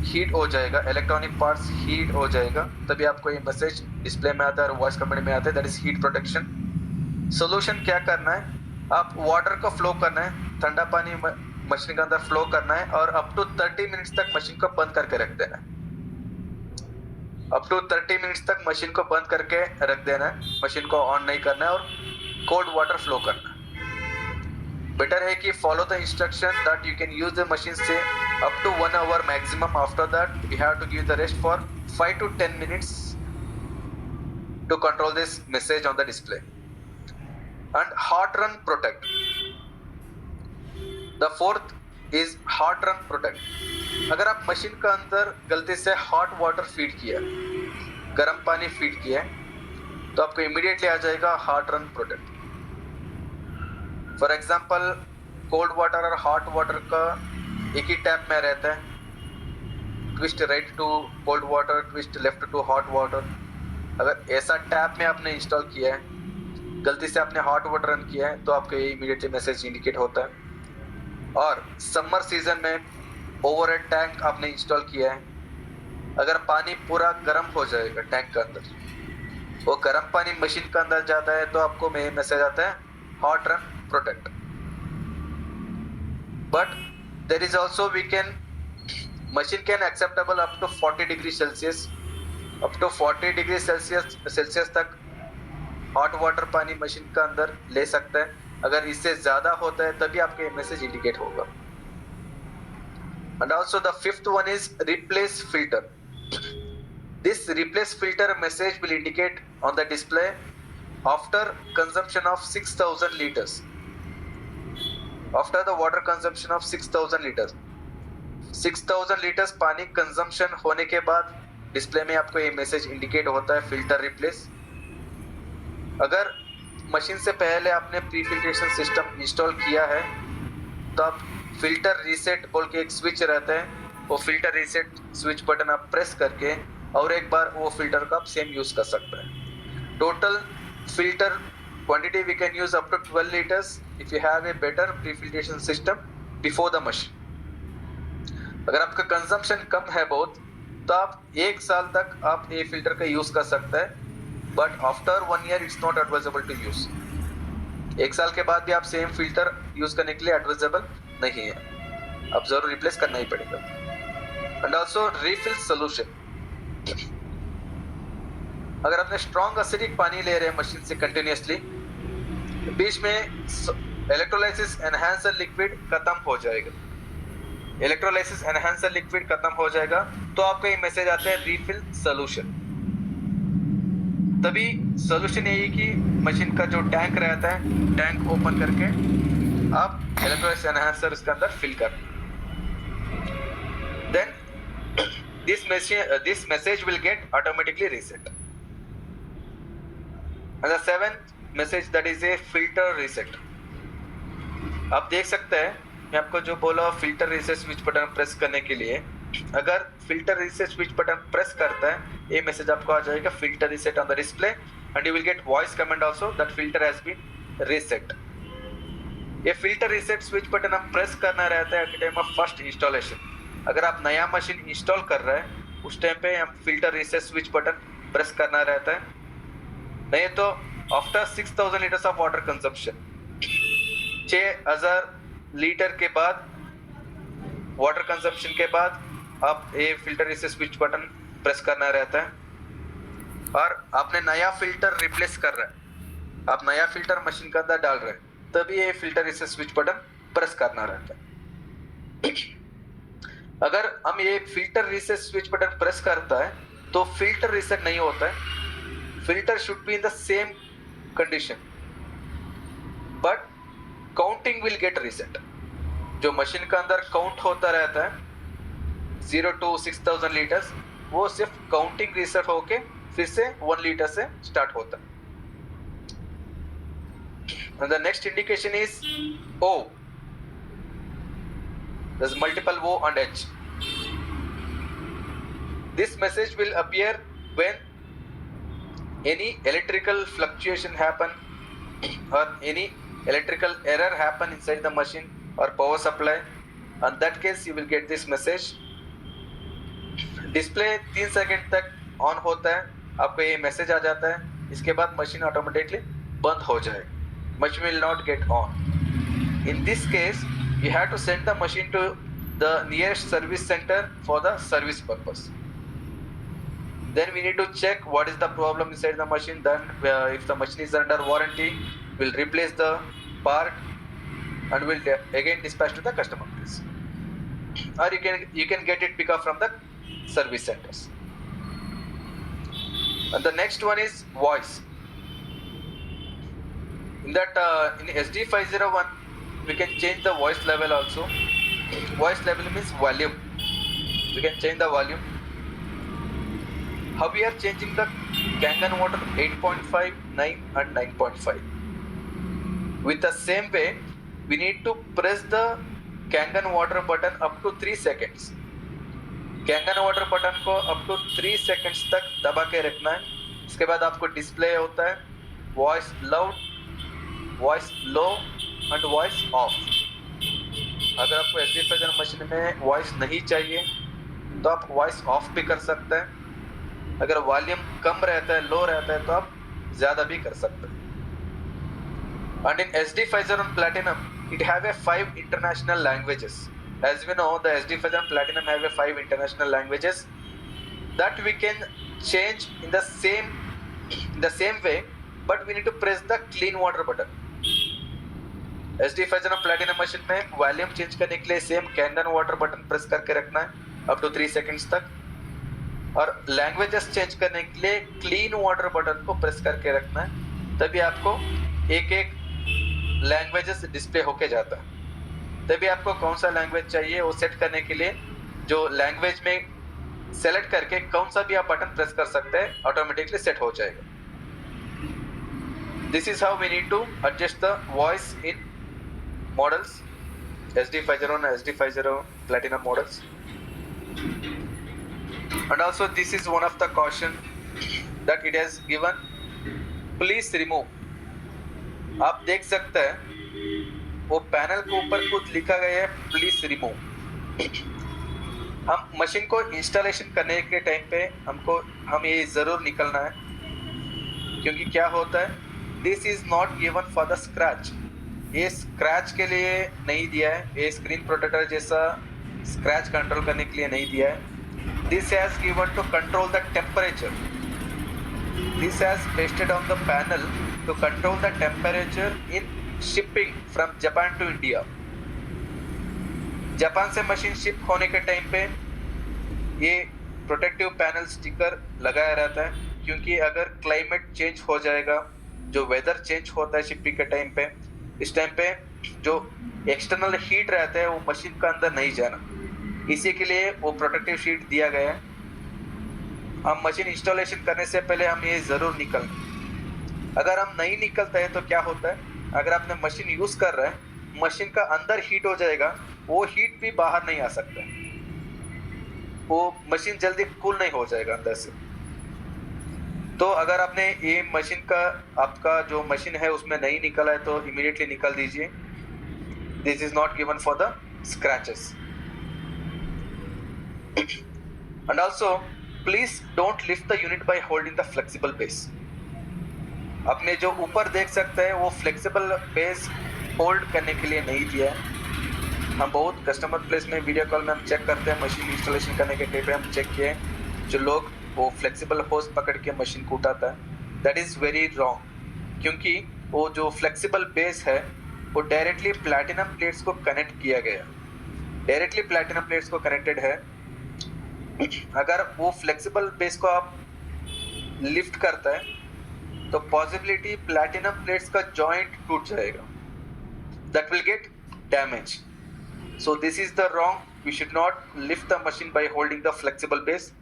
हीट हो जाएगा, इलेक्ट्रॉनिक पार्ट्स हीट हो जाएगा, तभी आपको ये मैसेज डिस्प्ले में आता है और वॉइस कमांड में आता है, that is heat protection. Solution क्या करना है, आप वाटर को फ्लो करना है, ठंडा पानी मशीन के अंदर फ्लो करना है और अप टू 30 मिनट्स तक मशीन को बंद करके रख देना है. अप टू 30 मिनट्स तक मशीन को बंद करके रख देना है, मशीन को ऑन नहीं करना है और कोल्ड वाटर फ्लो करना है. बेटर है कि follow the instruction that you can use the machine से up to 1 hour maximum. After that we have to give the rest for 5 to 10 minutes to control this message on the display. And hot run protect. The fourth is hot run protect. अगर आप machine का अंदर गलती से hot water feed किया, गर्म पानी feed किया, तो आपको इमीडिएटली आ जाएगा hot run protect. For example cold water और हॉट वाटर का एक ही टैप में रहता है, twist right to cold water, twist left to hot water. अगर ऐसा टैप में आपने इंस्टॉल किया है, गलती से आपने हॉट वाटर रन किया है, तो आपको ये इमीडिएटली मैसेज इंडिकेट होता है. और समर सीजन में ओवरहेड टैंक आपने इंस्टॉल किया है, अगर पानी पूरा गर्म हो जाएगा टैंक के अंदर, वो गर्म पानी मशीन के अंदर जाता है तो आपको मैसेज आता है hot run protect. But there is also machine can acceptable up to 40 degree Celsius, up to 40 degree Celsius तक हॉट वाटर पानी मशीन का अंदर ले सकता है. अगर इससे ज्यादा होता है तभी आपके मैसेज इंडिकेट होगा. And also the fifth one is replace filter. This replace filter message will indicate on the display after consumption of 6000 liters. After the water consumption of 6000 liters. 6000 litres पानी कंजम्पशन होने के बाद display में आपको ये message indicate होता है filter replace. अगर मशीन से पहले आपने प्री फिल्ट्रेशन सिस्टम इंस्टॉल किया है तो आप फिल्टर रीसेट बोल के एक स्विच रहता है, वो फिल्टर रीसेट स्विच बटन आप प्रेस करके और एक बार वो फिल्टर का आप सेम यूज कर सकते हैं. Total filter quantity we can use up to 12 litres if you have a better pre filtration system before the machine. अगर आपका कंजम्पशन कम है बहुत तो आप 1 साल तक आप ये फिल्टर का यूज कर सकते हैं, but after 1 year it's not advisable to use. 1 साल के बाद भी आप सेम फिल्टर यूज करने के लिए एडवाइजेबल नहीं है, अब जरूर रिप्लेस करना ही पड़ेगा. And also refill solution. अगर आपने स्ट्रॉन्ग एसिडिक पानी ले रहे हैं मशीन से कंटिन्यूसली, बीच में इलेक्ट्रोलाइसिस एनहांसर लिक्विड खत्म हो जाएगा, इलेक्ट्रोलाइसिस एनहांसर लिक्विड खत्म हो जाएगा तो आपको ये मैसेज आता है रिफिल सोल्यूशन. तभी सोल्यूशन यही कि मशीन का जो टैंक रहता है, टैंक ओपन करके आप इलेक्ट्रोलाइसिस एनहांसर इसके अंदर फिल कर. Then this message will get automatically reset. And the seventh message, that is a filter reset. आप देख सकते हैं मैं आपको जो बोला filter reset switch button press करने के लिए, अगर filter reset switch button press करता है ये मैसेज आपको आ जाएगा filter reset on the display and you will get voice command also that filter has been reset. ये फिल्टर रीसेट स्विच बटन हम प्रेस करना रहता है at the time of first installation. अगर आप नया मशीन इंस्टॉल कर रहे हैं उस टाइम पे हम filter reset switch button press करना रहता है. नहीं तो after 6000 litres of water consumption, 6000 litre के बाद वाटर कंजम्पशन के बाद आप ये filter reset switch button press करना रहता है. और आपने नया फिल्टर रिप्लेस कर रहे हैं, आप नया फिल्टर मशीन के अंदर डाल रहे हैं तभी ये filter reset switch button press करना रहता है. अगर हम ये filter reset switch button press करता है तो फिल्टर रीसेट नहीं होता है. Filter should be in the same condition but counting will get reset. जो मशीन का अंदर काउंट होता रहता है 0 to 6000 लीटर्स, वो सिर्फ काउंटिंग रीसेट होके फिर से 1 लीटर से स्टार्ट होता है. And the next indication is O. There's multiple O and H. This message will appear when any electrical fluctuation happen or any electrical error happen inside the machine or power supply. On that case you will get this message. Display 3 second तक on होता है, आपको ये message आ जाता है, इसके बाद machine automatically बंद हो जाएगा. Machine will not get on. In this case, you have to send the machine to the nearest service center for the service purpose. Then we need to check what is the problem inside the machine. Then if the machine is under warranty, we'll replace the part and we'll again dispatch to the customer place. Or you can get it pick up from the service centers. And the next one is voice. In that in SD501 we can change the voice level also. Voice level means volume. We can change the volume. How we are changing the Kangen water 8.5, 9 and 9.5. With the same way we need to press the Kangen water button up to 3 seconds. Kangen water button को up to 3 seconds तक दबा के रखना है. इसके बाद आपको display होता है voice loud, voice low and voice of. अगर आपको एचडी फ्रेजर मशीन में वॉइस नहीं चाहिए तो आप वॉइस ऑफ भी कर सकते हैं। अगर वॉल्यूम कम रहता है, लो रहता है, तो आप ज़्यादा भी कर सकते हैं। And in SD Pfizer and Platinum, it have a 5 international languages. As we know, the SD Pfizer and Platinum have a 5 international languages that we can change in the same way, but we need to press the clean water button. SD Pfizer and Platinum machine में volume change करने के लिए same कैंडन water button press करके रखना है up to 3 seconds तक, और languages change करने के लिए क्लीन वाटर बटन को प्रेस करके रखना है। तभी आपको एक एक लैंग्वेजेस डिस्प्ले होके जाता है। तभी आपको कौन सा लैंग्वेज चाहिए वो सेट करने के लिए जो लैंग्वेज में सेलेक्ट करके कौन सा भी आप बटन प्रेस कर सकते हैं, ऑटोमेटिकली सेट हो जाएगा। This is how we need to adjust the voice in models, SD Pfizer and SD Pfizer Platinum models. And also this is one of the caution that it has given, please remove. आप देख सकते हैं वो panel के ऊपर कुछ लिखा गया है, प्लीज रिमूव। हम मशीन को इंस्टॉलेशन करने के टाइम पे हम ये ज़रूर निकलना है, क्योंकि क्या होता है, this is not given for the scratch. ये स्क्रैच के लिए नहीं दिया है, ये स्क्रीन प्रोटेक्टर जैसा स्क्रैच कंट्रोल करने के लिए नहीं दिया है। This has given to control the temperature. This has pasted on the panel to control the temperature in shipping from Japan to India. Japan से मशीन शिप होने के टाइम पे ये प्रोटेक्टिव पैनल स्टिकर लगाया रहता है, क्योंकि अगर क्लाइमेट चेंज हो जाएगा, जो वेदर चेंज होता है शिपिंग के टाइम पे, इस टाइम पे जो एक्सटर्नल हीट रहता है वो मशीन का अंदर नहीं जाना, इसी के लिए वो प्रोटेक्टिव शीट दिया गया है। हम मशीन इंस्टॉलेशन करने से पहले हम ये ज़रूर निकलना। अगर हम नहीं निकलते हैं तो क्या होता है, अगर आपने मशीन यूज़ कर रहे हैं, मशीन का अंदर हीट हो जाएगा, वो हीट भी बाहर नहीं आ सकता, वो मशीन जल्दी कूल नहीं हो जाएगा अंदर से। तो अगर आपने ये मशीन का, आपका जो मशीन है उसमें नहीं निकला है तो इमीडिएटली निकाल दीजिए। This is not given for the scratches. And also please don't lift the unit bye holding the flexible base. आपने जो ऊपर देख सकते हैं वो फ्लेक्सिबल बेस होल्ड करने के लिए नहीं दिया है। हम बहुत कस्टमर प्लेस में वीडियो कॉल में हम चेक करते हैं, मशीन इंस्टॉलेशन करने के टाइम पे हम चेक किए, जो लोग वो फ्लेक्सिबल होस पकड़ के मशीन को उठाता है, दैट इज़ वेरी रॉन्ग, क्योंकि वो जो फ्लेक्सिबल बेस है वो डायरेक्टली प्लैटिनम प्लेट्स को कनेक्ट किया गया, डायरेक्टली प्लैटिनम प्लेट्स को कनेक्टेड है। अगर वो फ्लेक्सिबल बेस को आप लिफ्ट करता है तो पॉसिबिलिटी प्लैटिनम प्लेट्स का जॉइंट टूट जाएगा, that will get damage. So this is the wrong, we should not lift the machine by holding the flexible base,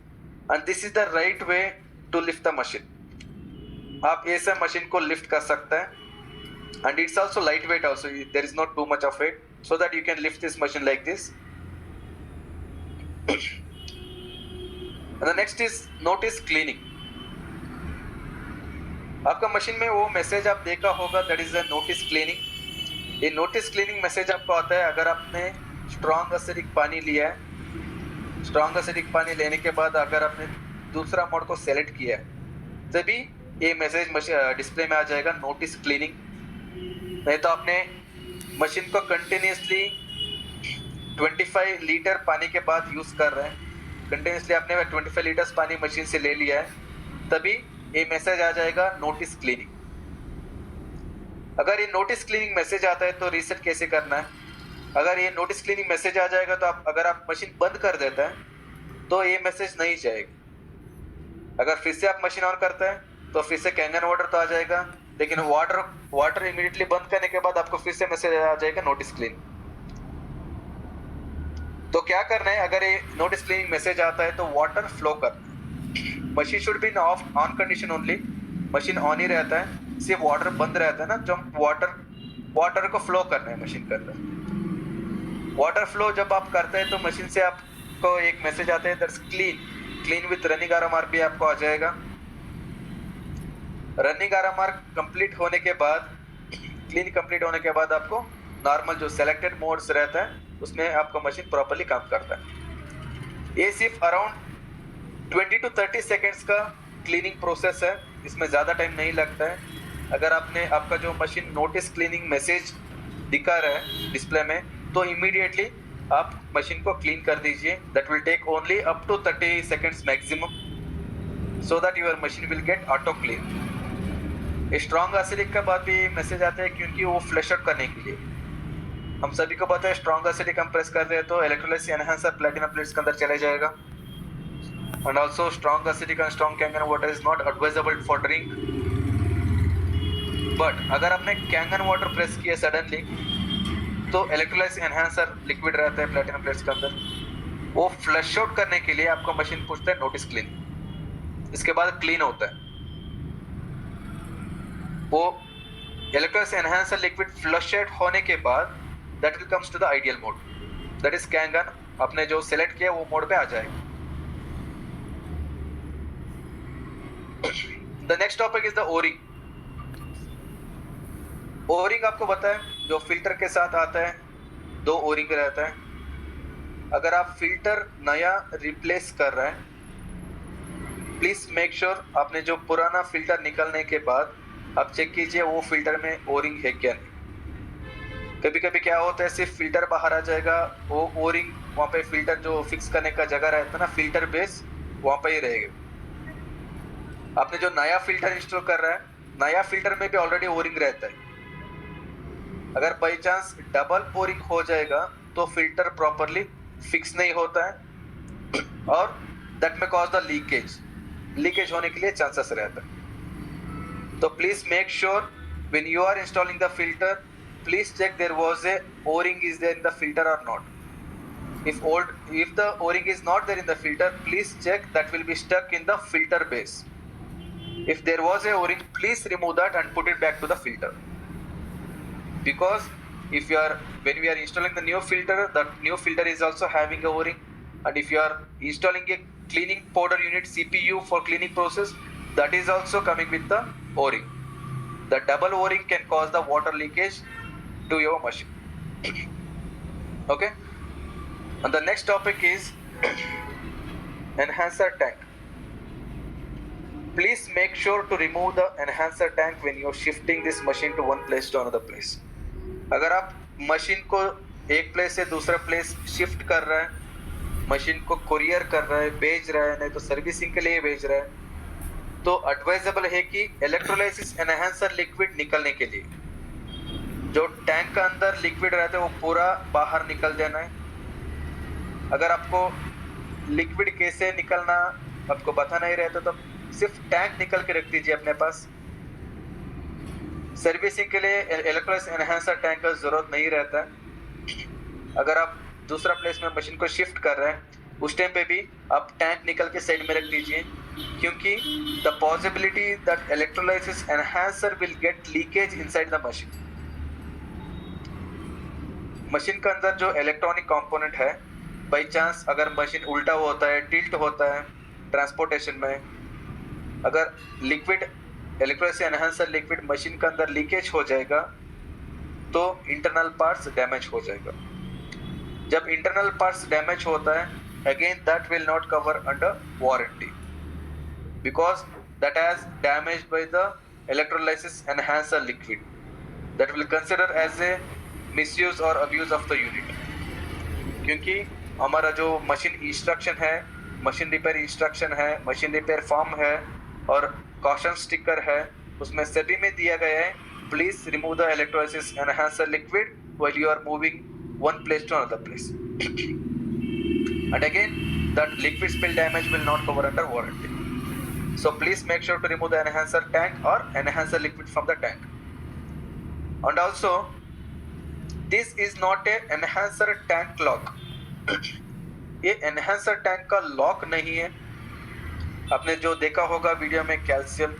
and this is the right way to lift the machine. आप ऐसे machine को lift कर सकते हैं, and it's also lightweight also, there is not too much of weight, so that you can lift this machine like this. And the next is notice cleaning. आपका machine में वो message आप देखा होगा, that is a notice cleaning. ये notice cleaning message आपको आता है अगर आपने स्ट्रॉन्ग एसिडिक पानी लिया है। स्ट्रॉन्ग एसिडिक पानी लेने के बाद अगर आपने दूसरा मोड को सेलेक्ट किया है तभी ये मैसेज डिस्प्ले में आ जाएगा, नोटिस क्लीनिंग। नहीं तो आपने मशीन को कंटिन्यूसली 25 लीटर पानी के बाद यूज़ कर रहे हैं, कंटिन्यूसली आपने 25 लीटर्स पानी मशीन से ले लिया है, तभी ये मैसेज आ जाएगा नोटिस क्लीनिंग। अगर ये नोटिस क्लीनिंग मैसेज आता है तो रीसेट कैसे करना है। अगर ये नोटिस क्लीनिंग मैसेज आ जाएगा तो अगर आप मशीन बंद कर देते हैं तो ये मैसेज नहीं जाएगा। अगर फिर से आप मशीन ऑन करते हैं तो फिर से कैंगन वाटर तो आ जाएगा, लेकिन वाटर इमीडिएटली बंद करने के बाद आपको फिर से मैसेज आ जाएगा नोटिस क्लीन। तो क्या करना है, अगर ये नोटिस क्लीनिंग मैसेज आता है तो वाटर फ्लो करना। Machine should be in on condition only, machine on ही रहता है, सिर्फ वाटर बंद रहता है ना, जो वाटर को फ्लो करना है मशीन के अंदर। वाटर फ्लो जब आप करते हैं तो मशीन से आपको एक मैसेज आता है, दैट्स क्लीन विथ रनिंग आरएमआर भी आपको आ जाएगा। रनिंग आरएमआर कंप्लीट होने के बाद, क्लीन कंप्लीट होने के बाद आपको नॉर्मल जो सेलेक्टेड मोड्स रहता है उसमें आपका मशीन प्रॉपरली काम करता है। ये सिर्फ अराउंड 20 to 30 सेकेंड्स का क्लीनिंग प्रोसेस है, इसमें ज़्यादा टाइम नहीं लगता है। अगर आपका जो मशीन नोटिस क्लीनिंग मैसेज दिखा रहा है डिस्प्ले में, तो इमीडिएटली आप मशीन को क्लीन कर दीजिए। That will take only up to 30 seconds maximum, so that your machine will get auto clean. Strong acidic का बाद भी मैसेज आता है क्योंकि वो फ्लश आउट करने के लिए। हम सभी को पता है स्ट्रॉन्ग एसिडिक हम प्रेस करते हैं तो इलेक्ट्रोलाइसिस एनहांसर प्लैटिनम प्लेट्स के अंदर चले जाएगा। And also strong acidic and strong Kangen water is not advisable for drink. But अगर आपने कैंगन वाटर प्रेस किया सडनली, तो इलेक्ट्रोलाइसिस एनहांसर लिक्विड रहता है प्लैटिनम प्लेट्स के अंदर, वो फ्लश आउट करने के लिए आपका मशीन पूछता है नोटिस क्लीन। इसके बाद क्लीन होता है। वो electrolysis enhancer liquid flush out होने के बाद that will comes to the ideal mode, that is Kangen. आपने जो सिलेक्ट किया वो मोड पे आ जाएगा। The next topic is the O ring. O ring आपको पता है जो फिल्टर के साथ आता है, 2 ओरिंग रहता है। अगर आप फिल्टर नया रिप्लेस कर रहे हैं, प्लीज मेक श्योर आपने जो पुराना फिल्टर निकलने के बाद आप चेक कीजिए वो फिल्टर में ओरिंग है क्या नहीं। कभी कभी क्या होता है सिर्फ फिल्टर बाहर आ जाएगा, वो ओरिंग वहाँ पे फिल्टर जो फिक्स करने का जगह रहता है ना, फिल्टर बेस वहाँ पे ही रहेगा। आपने जो नया फिल्टर इंस्टॉल कर रहा है, नया फिल्टर में भी ऑलरेडी ओरिंग रहता है। अगर बाई चांस डबल ओरिंग हो जाएगा तो फिल्टर प्रॉपरली फिक्स नहीं होता है और दैट में कॉज द लीकेज होने के लिए चांसेस रहता है। तो please make sure when you are installing the filter, please check there was a o-ring is there in the filter or not. If the o-ring is not there in the filter, please check that will be stuck in the filter base. If there was a o-ring, please remove that and put it back to the filter. Because when we are installing the new filter, that new filter is also having a o-ring, and if you are installing a cleaning powder unit CPU for cleaning process, that is also coming with the o-ring. The double o-ring can cause the water leakage to your machine. Okay, and the next topic is enhancer tank. Please make sure to remove the enhancer tank when you're shifting this machine to one place to another place. अगर आप machine को एक place से दूसरा place shift कर रहे हैं, machine को कुरियर कर रहा है, भेज रहा है, नहीं तो सर्विसिंग के लिए भेज रहा है, तो एडवाइजेबल है कि इलेक्ट्रोलाइसिस एनहांसर लिक्विड निकलने के लिए जो टैंक का अंदर लिक्विड रहता है वो पूरा बाहर निकल देना है। अगर आपको लिक्विड कैसे निकलना आपको पता नहीं रहता तो सिर्फ टैंक निकल के रख दीजिए अपने पास। सर्विसिंग के लिए इलेक्ट्रोलाइसिस एनहांसर टैंक का जरूरत नहीं रहता है। अगर आप दूसरा प्लेस में मशीन को शिफ्ट कर रहे हैं उस टाइम पे भी आप टैंक निकल के साइड में रख दीजिए, क्योंकि the possibility that electrolysis enhancer will get leakage inside the machine. Machine के अंदर जो इलेक्ट्रॉनिक कंपोनेंट है, बाई चांस अगर मशीन उल्टा होता है, टिल्ट होता है ट्रांसपोर्टेशन में, अगर liquid electrolysis enhancer liquid machine के अंदर लीकेज हो जाएगा तो इंटरनल पार्ट्स डैमेज हो जाएगा। जब इंटरनल पार्ट्स डैमेज होता है, again that will not cover under warranty because that has damaged by the electrolysis enhancer liquid, that will consider as a misuse or abuse of the unit। क्योंकि हमारा जो machine instruction है, machine repair instruction है, machine repair form है और caution sticker है, उसमें सभी में दिया गया है please remove the electrolysis enhancer liquid while you are moving one place to another place, and again that liquid spill damage will not cover under warranty. So please make sure to remove the enhancer tank or enhancer liquid from the tank. And also this is not a enhancer tank lock. ये enhancer tank का lock नहीं है। आपने जो देखा होगा video में calcium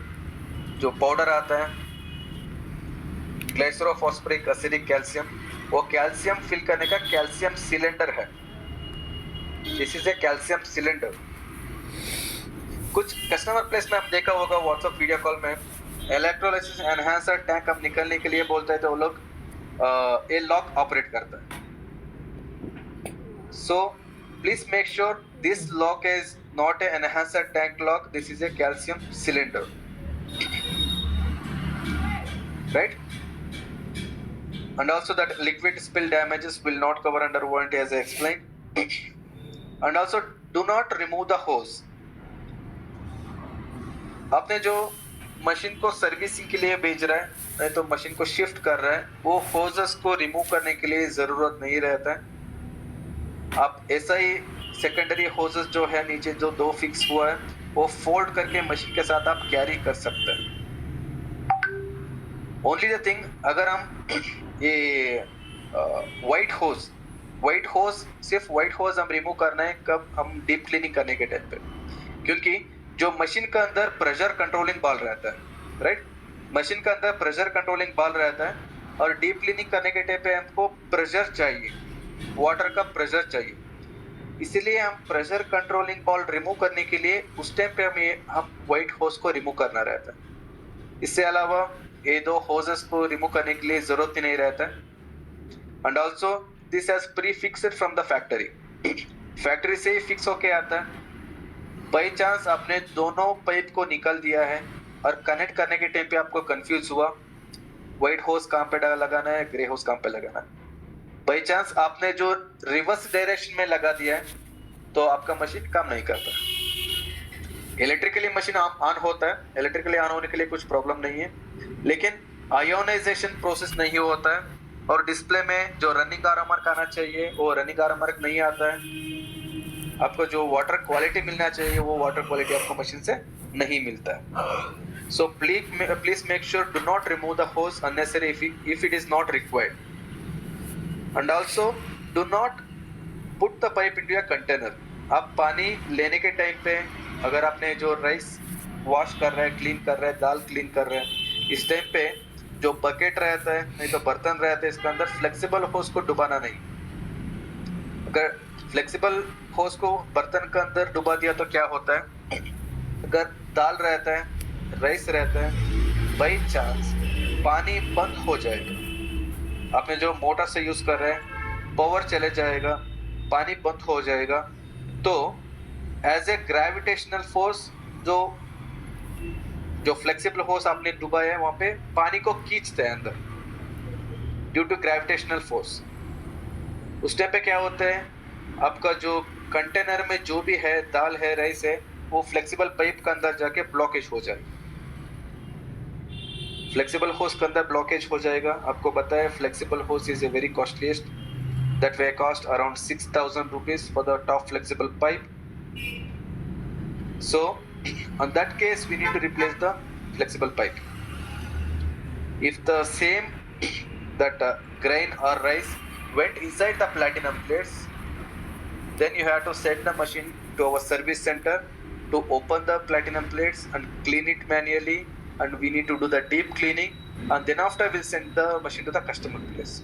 जो पाउडर आता है, ग्लाइसरोफॉस्फोरिक एसिडिक कैल्शियम, वो कैल्शियम फिल करने का कैल्शियम सिलेंडर है। This is a calcium cylinder. कुछ कस्टमर प्लेस में आप देखा होगा व्हाट्सएप वीडियो कॉल में इलेक्ट्रोलाइसिस एनहांसर टैंक हम निकलने के लिए बोलते हैं तो वो लोग ये लॉक ऑपरेट करता है। So please make sure this lock is not an enhancer tank lock. This is a calcium cylinder, right? And also that liquid spill damages will not cover under warranty as I explained. And also do not remove the hose. आपने जो machine को servicing के लिए भेज रहा है, नहीं तो मशीन को शिफ्ट कर रहा है, वो होजेस को रिमूव करने के लिए जरूरत नहीं रहता है। आप ऐसा ही सेकेंडरी होजेस जो है नीचे जो दो फिक्स हुआ है वो फोल्ड करके मशीन के साथ आप कैरी कर सकते हैं। ओनली द थिंग, अगर हम ये वाइट होज सिर्फ वाइट होज हम रिमूव करना है कब, हम डीप क्लीनिंग करने के टाइम पे, क्योंकि जो मशीन का अंदर प्रेशर कंट्रोलिंग बाल रहता है, राइट, मशीन का अंदर प्रेशर कंट्रोलिंग बाल रहता है और डीप क्लीनिंग करने के टाइम पे हमको प्रेशर चाहिए, वाटर का प्रेशर चाहिए, इसीलिए हम प्रेशर कंट्रोलिंग बॉल रिमूव करने के लिए उस टाइम पे हम वाइट होज को रिमूव करना रहता है। इससे अलावा ये दो होजेस को रिमूव करने के लिए जरूरत ही नहीं रहता है। And also this has pre fixed from the factory, factory से ही फिक्स होके आता है। बाई चांस आपने दोनों पाइप को निकाल दिया है और कनेक्ट करने के टाइम पे आपको कंफ्यूज हुआ व्हाइट होज कहाँ पे लगाना है, ग्रे होज कहाँ पे लगाना है, बाई चांस आपने जो रिवर्स डायरेक्शन में लगा दिया है तो आपका मशीन काम नहीं करता। इलेक्ट्रिकली मशीन ऑन होता है, इलेक्ट्रिकली ऑन होने के लिए कुछ प्रॉब्लम नहीं है, लेकिन आयोनाइजेशन प्रोसेस नहीं होता है और डिस्प्ले में जो रनिंग आर मार्क आना चाहिए वो रनिंग आर मार्क नहीं आता है। आपको जो वाटर क्वालिटी मिलना चाहिए वो वाटर क्वालिटी आपको मशीन से नहीं मिलता है। So please make sure do not remove the hose unnecessary if it is not required, and also do not put the pipe into a container। आप पानी लेने के टाइम पे अगर आपने जो राइस वॉश कर रहे हैं, क्लीन कर रहे हैं, दाल क्लीन कर रहे हैं, इस टाइम पे जो बकेट रहता है नहीं तो बर्तन रहता है, इसके अंदर फ्लेक्सिबल होज को डुबाना नहीं। अगर फ्लेक्सिबल होज को बर्तन के अंदर डुबा दिया तो क्या होता है, अगर दाल रहता है, राइस रहता है, बाई चांस पानी बंद हो जाएगा, आपने जो मोटर से यूज कर रहे हैं पावर चले जाएगा, पानी बंद हो जाएगा, तो एज ए ग्रेविटेशनल फोर्स जो फ्लेक्सिबल होज आपने डुबाया है वहां पे पानी को खींचते हैं अंदर ड्यू टू ग्रेविटेशनल फोर्स। उस टाइम पे क्या होता है, आपका जो कंटेनर में जो भी है, दाल है, राइस है, वो फ्लेक्सिबल पाइप के अंदर जाके ब्लॉकेज हो जाएगा, फ्लेक्सिबल होज के अंदर ब्लॉकेज हो जाएगा। आपको बताया flexible hose is a very costliest, that way cost around 6,000 rupees for the top flexible pipe. So on that case we need to replace the flexible pipe. If the same that grain or rice went inside the platinum plates, then you have to send the machine to our service center to open the platinum plates and clean it manually, and we need to do the deep cleaning, and then after we'll send the machine to the customer place.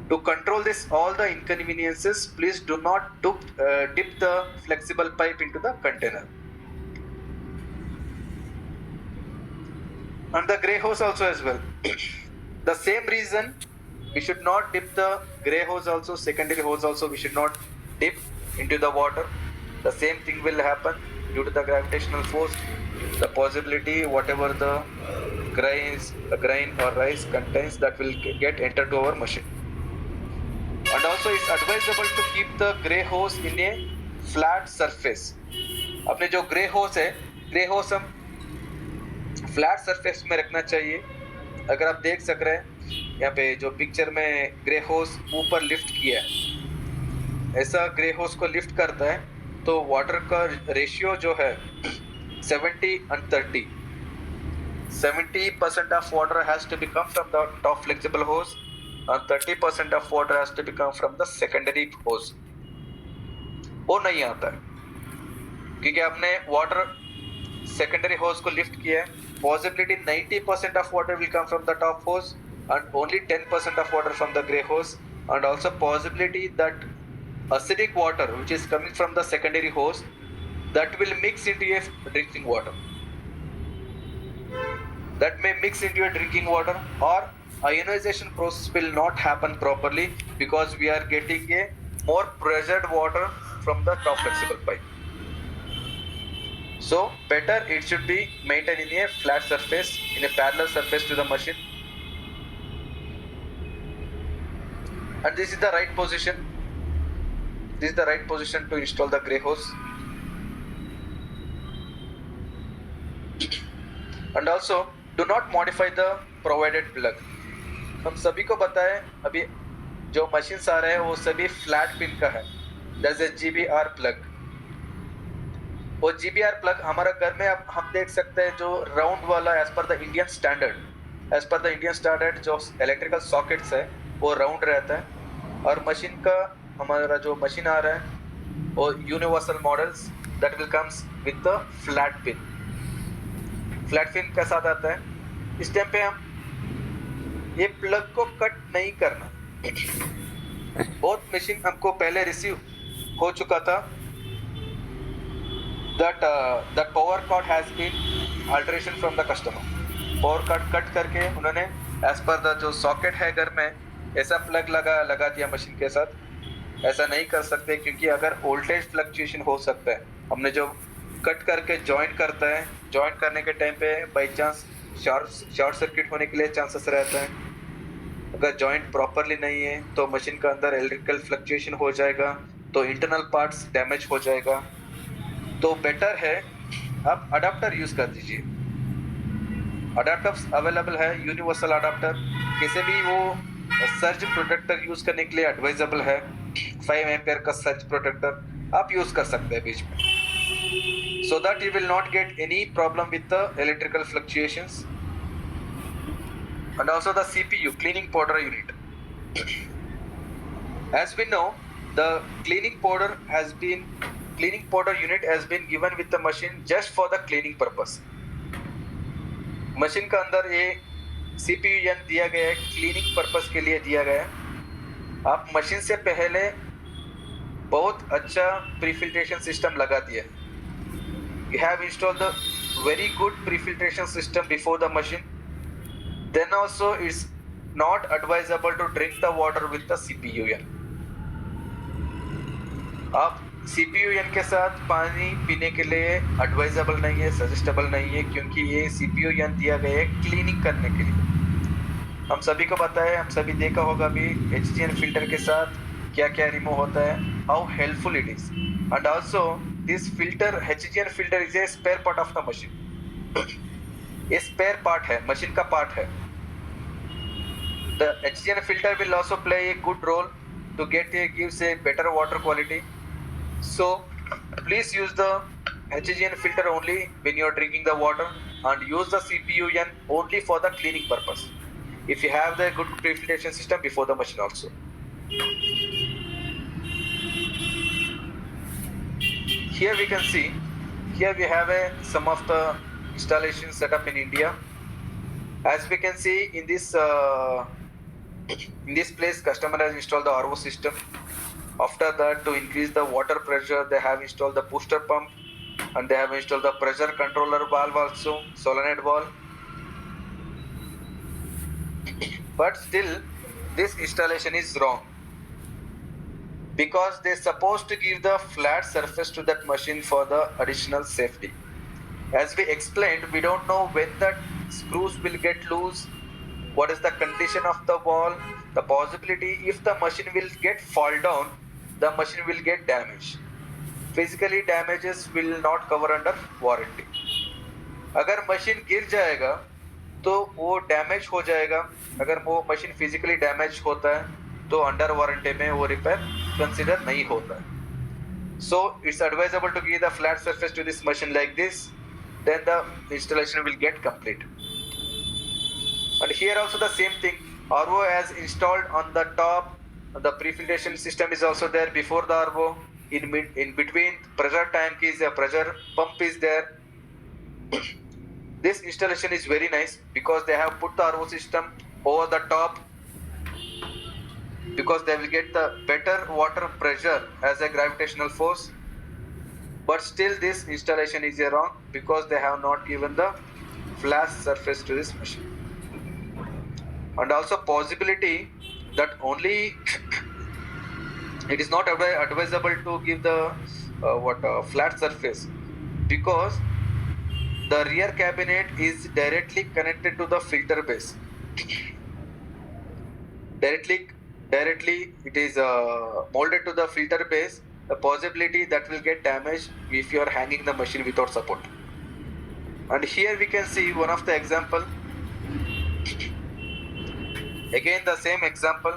To control this all the inconveniences, please do not dip the flexible pipe into the container. And the grey hose also as well. The same reason we should not dip the grey hose also, secondary hose also we should not dip into the water. The same thing will happen due to the gravitational force. The possibility whatever the grain or rice contains, that will get entered to our machine. And also it's advisable to keep the grey hose in a flat surface. अपने जो grey होज है, grey होज हम flat surface में रखना चाहिए। अगर आप देख सक रहे हैं यहाँ पे जो पिक्चर में ग्रे होज ऊपर लिफ्ट किया है, ऐसा ग्रे होज को लिफ्ट करता है तो वाटर का रेशियो जो है 70 and 30, 70% of water has to become from the top flexible hose and 30% of water has to become from the secondary hose। वो नहीं आता है क्योंकि आपने वाटर सेकेंडरी होज को लिफ्ट किया है। Possibility 90% of water will come from the top hose and only 10% of water from the grey hose, and also possibility that acidic water which is coming from the secondary hose that will mix into a drinking water, that may mix into a drinking water, or ionization process will not happen properly because we are getting a more pressured water from the top flexible pipe. So better it should be maintained in a flat surface, in a parallel surface to the machine. And this is the right position. This is the right position to install the gray hose. And also do not modify the provided plug. हम सभी को बताएं अभी जो machines आ रहे हैं वो सभी फ्लैट पिन का है. There's a GBR plug. वो GBR प्लग हमारा घर में अब हम देख सकते हैं जो राउंड वाला as per the Indian standard जो इलेक्ट्रिकल सॉकेट्स है वो राउंड रहता है. और मशीन का हमारा जो मशीन आ रहा है वो universal models that will comes with the flat pin. Flat pin के साथ आता है. इस टाइम पे हम ये प्लग को कट नहीं करना. बहुत मशीन हमको पहले रिसीव हो चुका था that power cord has been alteration from the customer. Power cord cut करके उन्होंने as per the जो सॉकेट है घर में ऐसा प्लग लगा दिया मशीन के साथ. ऐसा नहीं कर सकते क्योंकि अगर वोल्टेज फ्लक्चुएशन हो सकता है. हमने जो कट करके जॉइंट करता है, जॉइंट करने के टाइम पे बाई चांस शॉर्ट सर्किट होने के लिए चांसेस रहता है. अगर जॉइंट प्रॉपरली नहीं है तो मशीन का अंदर इलेक्ट्रिकल फ्लक्चुएशन हो जाएगा, तो इंटरनल पार्ट्स डैमेज हो जाएगा. तो बेटर है आप अडाप्टर यूज कर दीजिए. अडाप्टर्स अवेलेबल है, यूनिवर्सल अडाप्टर. किसी भी वो सर्ज प्रोटेक्टर यूज करने के लिए एडवाइजेबल है. 5 एम्पियर का सर्ज प्रोटेक्टर आप यूज कर सकते हैं बीच में, so that you will not get any problem with the electrical fluctuations. And also the CPU, cleaning powder unit. As we know, the cleaning powder unit has been given with the machine just for the cleaning purpose. Machine का अंदर ये CPU यन दिया गया है, cleaning purpose के लिए दिया गया है. आप मशीन से पहले बहुत अच्छा प्रीफिल्ट्रेशन सिस्टम लगा दिया. You have installed the very good pre-filtration system before the machine. Then also it's not advisable to drink the water with the CPU yan. आप CPU yan के साथ पानी पीने के लिए advisable नहीं है, suggestable नहीं है, क्योंकि ये CPU yan दिया गया है क्लीनिंग करने के लिए. हम सभी को पता है, हम सभी देखा होगा भी HGN फिल्टर के साथ क्या क्या रिमूव होता है, how helpful it is. And also this filter, HGN filter is a spare part of the machine. ये spare part है, machine का part है. The HGN filter will also play a good role to gives a better water quality. So please use the HGN filter only when you are drinking the water, and use the CPU yan only for the cleaning purpose. If you have the good pre-filtration system before the machine also. Here we can see, here we have some of the installation set up in India. As we can see in this place, customer has installed the RO system. After that, to increase the water pressure, they have installed the booster pump, and they have installed the pressure controller valve also, solenoid valve. But still, this installation is wrong, because they're supposed to give the flat surface to that machine for the additional safety. As we explained, we don't know when the screws will get loose, what is the condition of the wall, the possibility if the machine will get fall down, the machine will get damaged. Physically damages will not cover under warranty. अगर machine गिर जाएगा तो वो damage हो जाएगा. अगर वो machine physically damage होता है तो अंडर वारंटी में वो रिपेयर कंसिडर नहीं होता है. So it's advisable to give the flat surface to this machine like this, then the installation will get complete. And here also the same thing, RO has installed on the top, the pre-filtration system is also there before the RO. In between, pressure tank is a pressure pump is there. This installation is very nice because they have put the RO system over the top, because they will get the better water pressure as a gravitational force. But still this installation is wrong because they have not given the flat surface to this machine. And also possibility that only It is not advisable to give the flat surface, because the rear cabinet is directly connected to the filter base. directly it is molded to the filter base. The possibility that will get damaged if you are hanging the machine without support. And here we can see one of the example. Again the same example,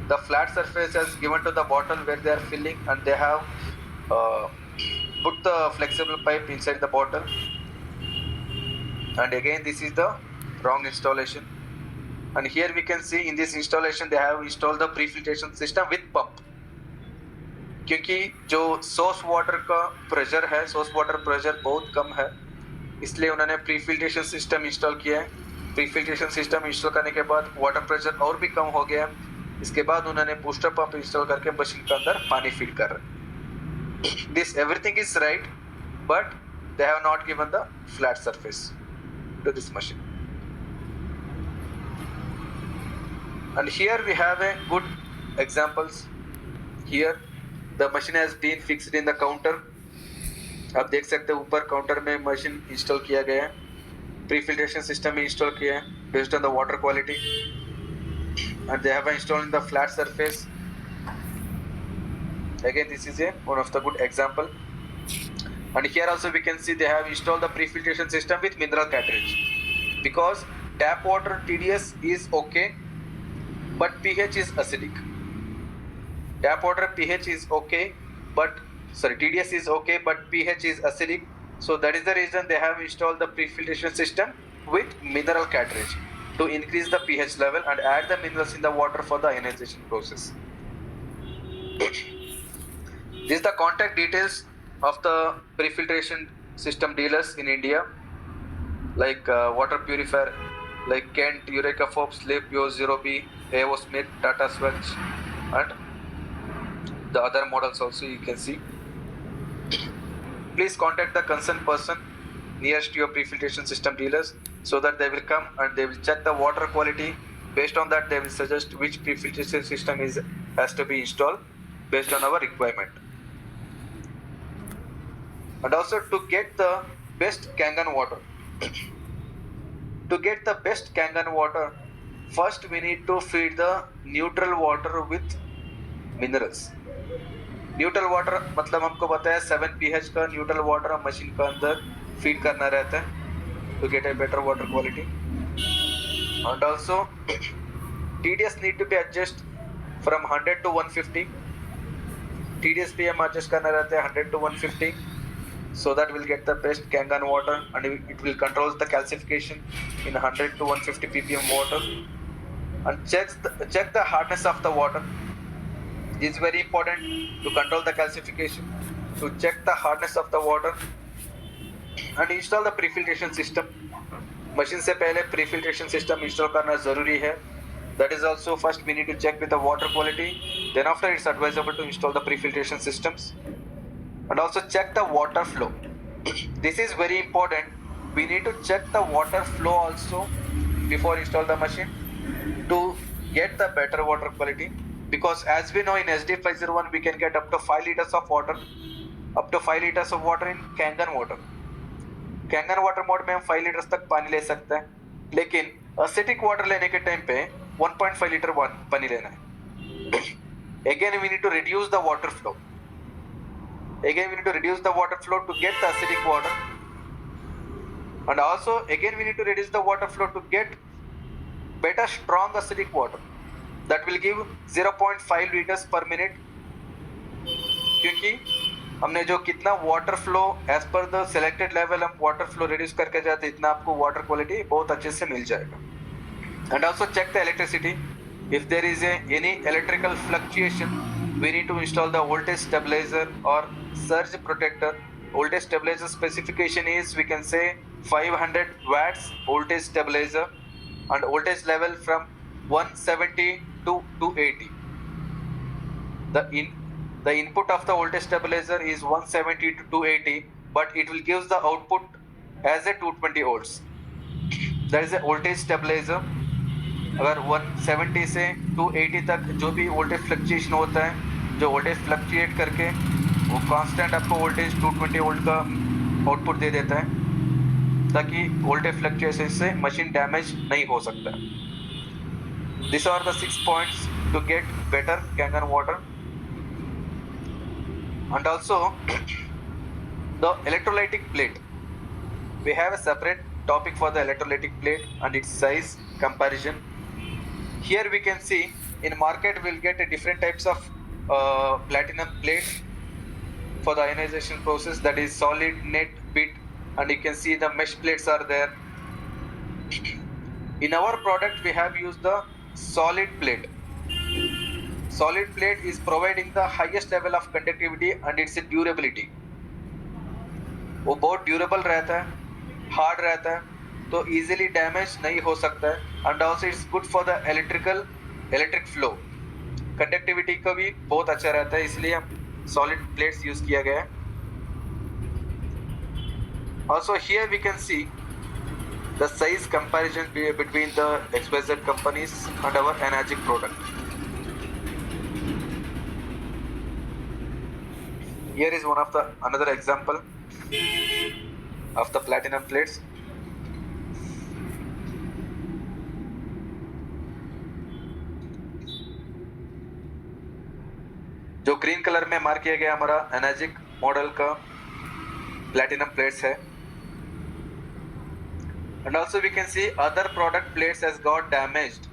the flat surface is given to the bottle where they are filling, and they have put the flexible pipe inside the bottle. And again this is the wrong installation. And here we can see in this installation they have installed the pre-filtration system with pump, क्योंकि जो source water का pressure है, source water pressure बहुत कम है, इसलिए उन्होंने pre filtration system install किया है. प्री फिल्ट्रेशन सिस्टम इंस्टॉल करने के बाद वाटर प्रेशर और भी कम हो गया. इसके बाद उन्होंने बूस्टर पंप इंस्टॉल करके मशीन के अंदर पानी फीड कर रहे. This everything is right, but they have not given the flat surface to this machine. And here we have a good examples. Here the machine has been fixed in the counter. आप देख सकते हैं ऊपर counter में machine install किया गया है, pre filtration system में इंस्टॉल किया है based on the water quality, and they have installed in the flat surface. Again this is a one of the good example. And here also we can see they have installed the pre filtration system with mineral cartridge, because tap water TDS is okay, but pH is acidic. Tap water pH is okay, but TDS is okay, but pH is acidic. So that is the reason they have installed the pre-filtration system with mineral cartridge to increase the pH level and add the minerals in the water for the ionization process. This is the contact details of the pre-filtration system dealers in India, like water purifier like Kent, Eureka Forbes, Lip, Yo, Zero B, AO Smith, Tata Swatch, and the other models also you can see. Please contact the concerned person nearest to your pre-filtration system dealers, so that they will come and they will check the water quality. Based on that, they will suggest which pre-filtration system has to be installed based on our requirement. And also to get the best Kangen water. To get the best Kangen water, first we need to feed the neutral water with minerals. Neutral water मतलब हमको पता है 7 pH का neutral water हम machine के अंदर feed करना रहता है to get a better water quality. And also TDS need to be adjusted from 100 to 150. TDS भी हम adjust करना रहता है 100 to 150, so that we'll get the best Kangen water, and it will control the calcification in 100 to 150 ppm water. And check the hardness of the water. It is very important to control the calcification, to check the hardness of the water. And install the pre-filtration system. Machine से पहले pre-filtration system install करना जरूरी है. That is also first we need to check with the water quality. Then after it's advisable to install the pre-filtration systems. And also check the water flow. This is very important. We need to check the water flow also before install the machine to get the better water quality. Because as we know in SD501 we can get up to 5 liters of water, in Kangen water. Kangen water mode में हम 5 liters तक पानी ले सकते हैं, लेकिन acidic water लेने के टाइम पे 1.5 liter पानी लेना है. Again we need to reduce the water flow. To get the acidic water. And also again we need to reduce the water flow to get better strong acidic water. That will give 0.5 liters per minute. क्योंकि हमने जो कितना water flow as per the selected level हम water flow reduce करके जाते इतना आपको water quality बहुत अच्छे से मिल जाएगा. And also check the electricity. If there is any electrical fluctuation we need to install the voltage stabilizer or surge protector. Voltage stabilizer specification is, we can say, 500 watts voltage stabilizer, and voltage level from 170 to 280. The input of the voltage stabilizer is 170 to 280, but it will give the output as a 220 volts. That is a voltage stabilizer. अगर 170 से 280 तक जो भी voltage fluctuation होता है जो voltage fluctuate करके वो कांस्टेंट आपको वोल्टेज 220 वोल्ट का आउटपुट दे देता है, ताकि वोल्टेज फ्लक्चुएशन से मशीन डैमेज नहीं हो सकता। These are the 6 points to get better Kangen water. And also the electrolytic plate. We have a separate topic for the electrolytic plate and its size comparison. Here we can see in market we'll get a different types of platinum plate for the ionization process, that is solid, net, bit, and you can see the mesh plates are there. In our product we have used the solid plate. Solid plate is providing the highest level of conductivity and its durability. वो बहुत durable रहता है, hard रहता है, तो easily damage नहीं हो सकता है, and also it's good for the electric flow. Conductivity का भी बहुत अच्छा रहता है, इसलिए हम सॉलिड प्लेट्स यूज किया गया है। Also here we can see the size comparison between the XYZ companies and our Enagic product. Here is one of the another example of the platinum plates. जो ग्रीन कलर में mark किया गया हमारा Enagic model का platinum plates है, and also we can see other product plates has got damaged.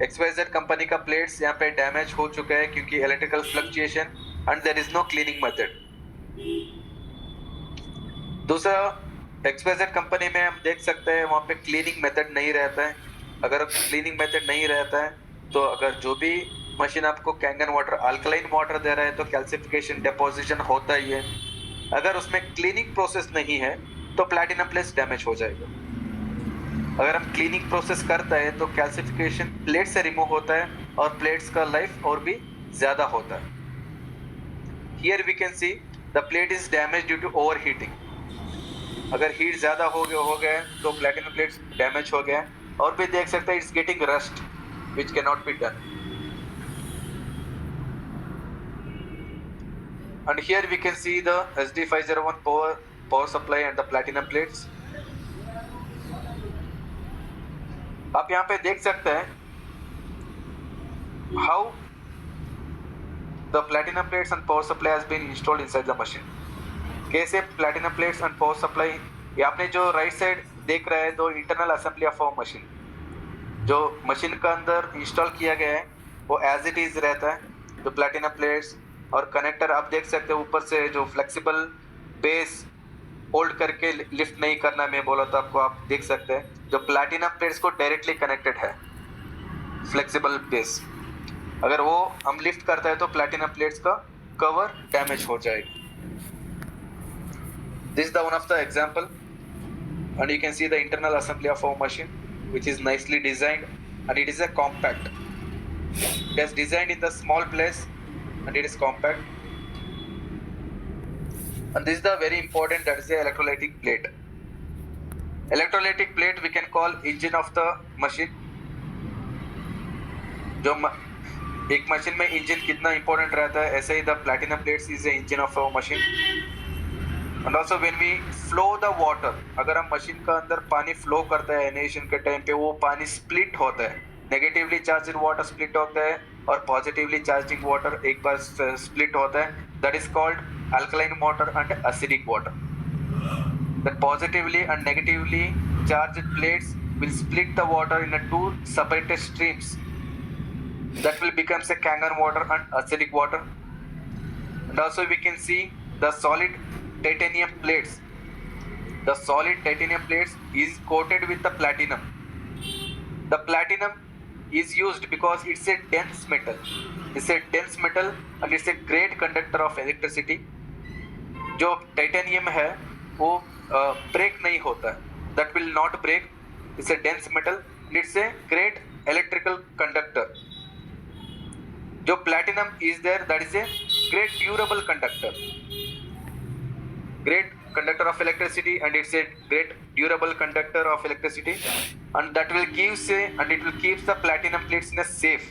XYZ company का plates यहाँ पे डैमेज हो चुका है क्योंकि electrical fluctuation and there is no cleaning method. दूसरा XYZ कंपनी में हम देख सकते हैं वहाँ पे क्लीनिंग मेथड नहीं रहता है। अगर क्लीनिंग मेथड नहीं रहता है तो अगर जो भी मशीन आपको कैंगन वाटर, अल्कलाइन वाटर दे रहा है तो कैल्सिफिकेशन, डेपोजिशन होता ही है। अगर उसमें क्लीनिंग प्रोसेस नहीं है तो प्लैटिनम प्लेट्स डैमेज हो जाएगा। अगर हम क्लीनिंग प्रोसेस करता है तो कैल्सिफिकेशन प्लेट से रिमूव होता है और प्लेट्स का लाइफ और भी ज्यादा होता है। Here we can see the plate is damage due to overheating. अगर हीट ज्यादा हो गया तो प्लैटिनम प्लेट्स डैमेज हो गया। और भी देख सकते हैं it's getting rust which can not be done. And here we can see the SD501 power supply and the platinum plates. आप यहाँ पे देख सकते हैं how the platinum plates and power supply has been installed inside the machine. कैसे platinum plates and power supply, ये आपने जो राइट साइड देख रहे हैं, दो internal assembly of our machine जो मशीन का अंदर इंस्टॉल किया गया है वो एज इट इज रहता है। तो प्लैटिनम प्लेट्स और कनेक्टर आप देख सकते हो ऊपर से जो फ्लेक्सिबल बेस होल्ड करके लिफ्ट नहीं करना मैं बोला था आपको, आप देख सकते हैं जो प्लैटिनम प्लेट्स को डायरेक्टली कनेक्टेड है फ्लेक्सिबल बेस। अगर वो हम लिफ्ट करता है तो प्लैटिनम प्लेट्स का कवर डैमेज हो जाएगा। This is the one of the example and you can see the internal assembly of our machine which is nicely designed and it is a compact. It is designed in the small place and it is compact. And this is the very important, that is the electrolytic plate. Electrolytic plate we can call engine of the machine. जो एक machine में engine कितना important रहता है, ऐसे ही the platinum plates is the engine of our machine. And also when we flow the water, अगर हम मशीन का अंदर पानी फ्लो करता है एनेशन के टाइम पे, वो पानी स्प्लिट होता है, नेगेटिवली चार्ज्ड वाटर स्प्लिट होता है और पॉजिटिवली चार्जिंग वाटर एक बार स्प्लिट होता है। That is called alkaline water and acidic water. That positively and negatively charged plates will split the water in two separated streams that will become a Kangen water and acidic water. And also we can see the solid titanium plates. The solid titanium plates is coated with the platinum. The platinum is used because it's a dense metal. It's a dense metal and it's a great conductor of electricity. जो titanium है वो break नहीं होता, that will not break. It's a dense metal and it's a great electrical conductor. जो platinum is there, that is a great durable conductor, great conductor of electricity, and it's a great durable conductor of electricity, and that will give and it will keep the platinum plates in a safe.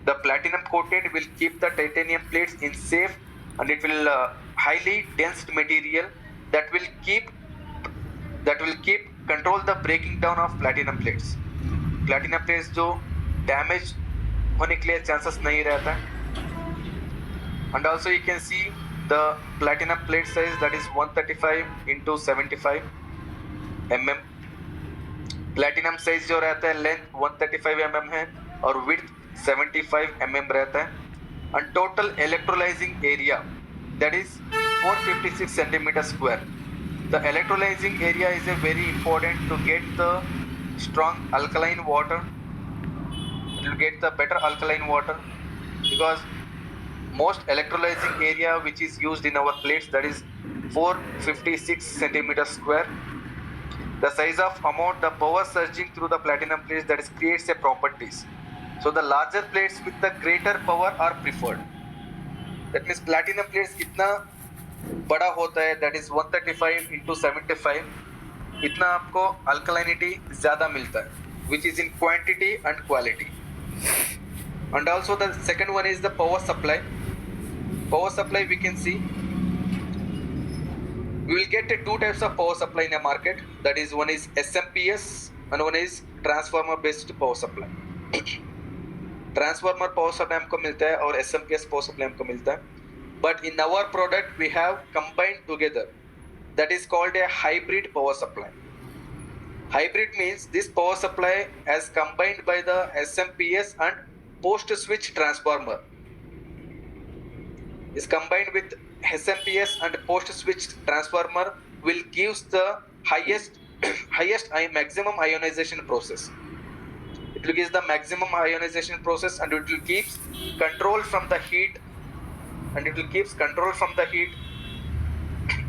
The platinum coated will keep the titanium plates in safe, and it will highly dense material that will keep control the breaking down of platinum plates. Platinum plates जो damage होने के लिए chances नहीं रहता है. And also you can see the platinum plate size, that is 135 into 75 mm. Platinum size जो रहता है लेंथ 135 mm है और विड्थ 75 mm रहता है. And total electrolysing area that is 456 centimeter square. The electrolyzing area is a very important to get the strong alkaline water. It will get the better alkaline water because most electrolyzing area which is used in our plates, that is 456 centimeter square. The size of amount, the power surging through the platinum plates, that is creates a properties. So the larger plates with the greater power are preferred. That means platinum plates कितना बड़ा होता है, that is 135 into 75, इतना आपको alkalinity ज़्यादा मिलता है, which is in quantity and quality. And also the second one is the power supply. Power supply we can see. We will get two types of power supply in a market. That is, one is SMPS and one is transformer based power supply. Transformer power supply हमको मिलता है और SMPS power supply हमको मिलता है. But in our product we have combined together. That is called a hybrid power supply. Hybrid means this power supply as combined by the SMPS and post switch transformer. Is combined with SMPS and post switch transformer will gives the highest maximum ionization process. It will give the maximum ionization process and it will keep control from the heat,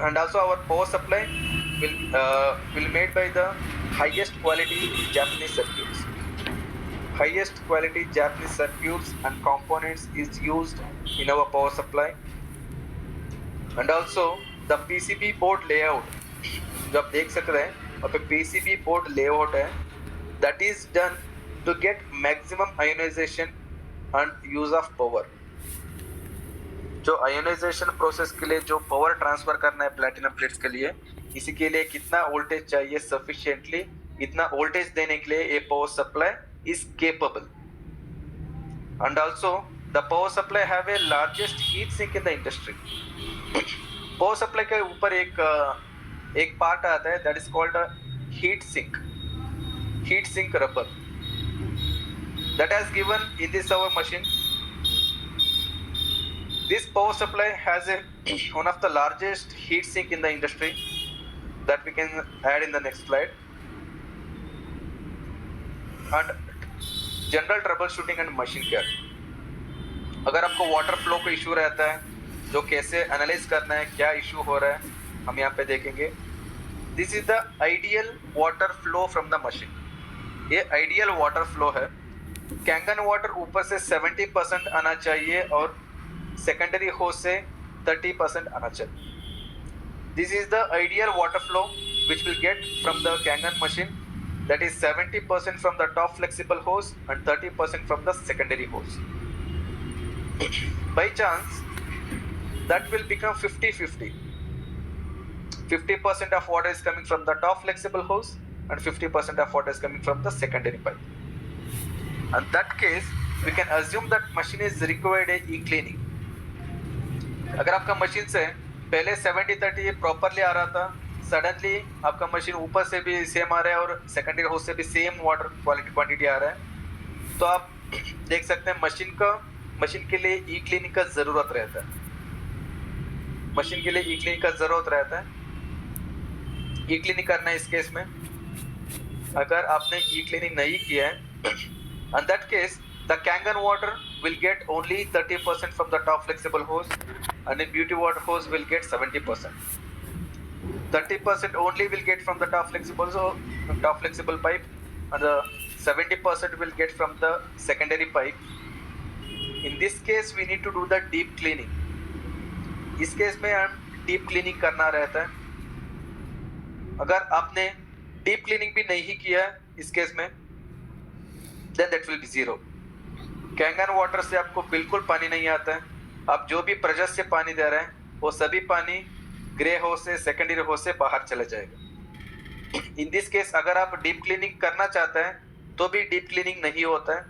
and also our power supply will made by the highest quality Japanese circuits. Highest quality Japanese circuits and components is used in our power supply. And also the PCB board layout, जो आप देख सकते हैं वहाँ पे PCB board layout है, that is done to get maximum ionization and use of power. जो ionization process के लिए जो power transfer करना है platinum plates के लिए, इसी के लिए कितना voltage चाहिए sufficiently, इतना voltage देने के लिए ये power supply is capable. And also the power supply have a largest heat sink in the industry. Power supply के ऊपर एक part आता है, that is called a heat sink rubber that has given in this our machine. This power supply has one of the largest heat sink in the industry that we can add in the next slide. And general troubleshooting and machine care. अगर आपको water flow का issue रहता है, जो कैसे analyse करना है, क्या इशू हो रहा है, हम यहाँ पे देखेंगे. This is the ideal water flow from the machine. ये आइडियल वाटर फ्लो है. कैंगन वाटर ऊपर से 70% आना चाहिए और सेकेंडरी होज से 30% आना चाहिए. This is the ideal water flow which will get from the Kangen machine. That is 70% from the top flexible hose and 30% from the secondary hose. By chance, that will become 50-50. 50% of water is coming from the top flexible hose and 50% of water is coming from the secondary pipe. In that case, we can assume that machine is required a e-cleaning. अगर आपका machine से पहले 70-30 properly आ रहा था, suddenly आपका machine ऊपर से भी सेम आ रहा है और सेकेंडरी होज से भी सेम वाटर क्वांटिटी आ रहा है, तो आप देख सकते हैं मशीन के लिए ई क्लीनिंग का ज़रूरत रहता है. मशीन के लिए ई क्लीनिंग का ज़रूरत रहता है. ई क्लीनिंग करना है इस केस में. अगर आपने ई क्लीनिंग नहीं किया है, in that case the Kangen water will get only 30% from the top flexible hose and the beauty water hose will get 70%. 30% only will get from the top flexible pipe and the 70% will get from the secondary pipe. In this case we need to do the deep cleaning. इस case में हम deep cleaning करना रहता है. अगर आपने deep cleaning भी नहीं किया इस केस में, then that will be zero. Kangen water से आपको बिल्कुल पानी नहीं आता है। आप जो भी प्रेशर से पानी दे रहे हैं वो सभी पानी ग्रे हाउस से, सेकेंडरी हाउस से बाहर चले जाएगा। इन दिस केस अगर आप डीप क्लीनिंग करना चाहते हैं तो भी डीप क्लीनिंग नहीं होता है,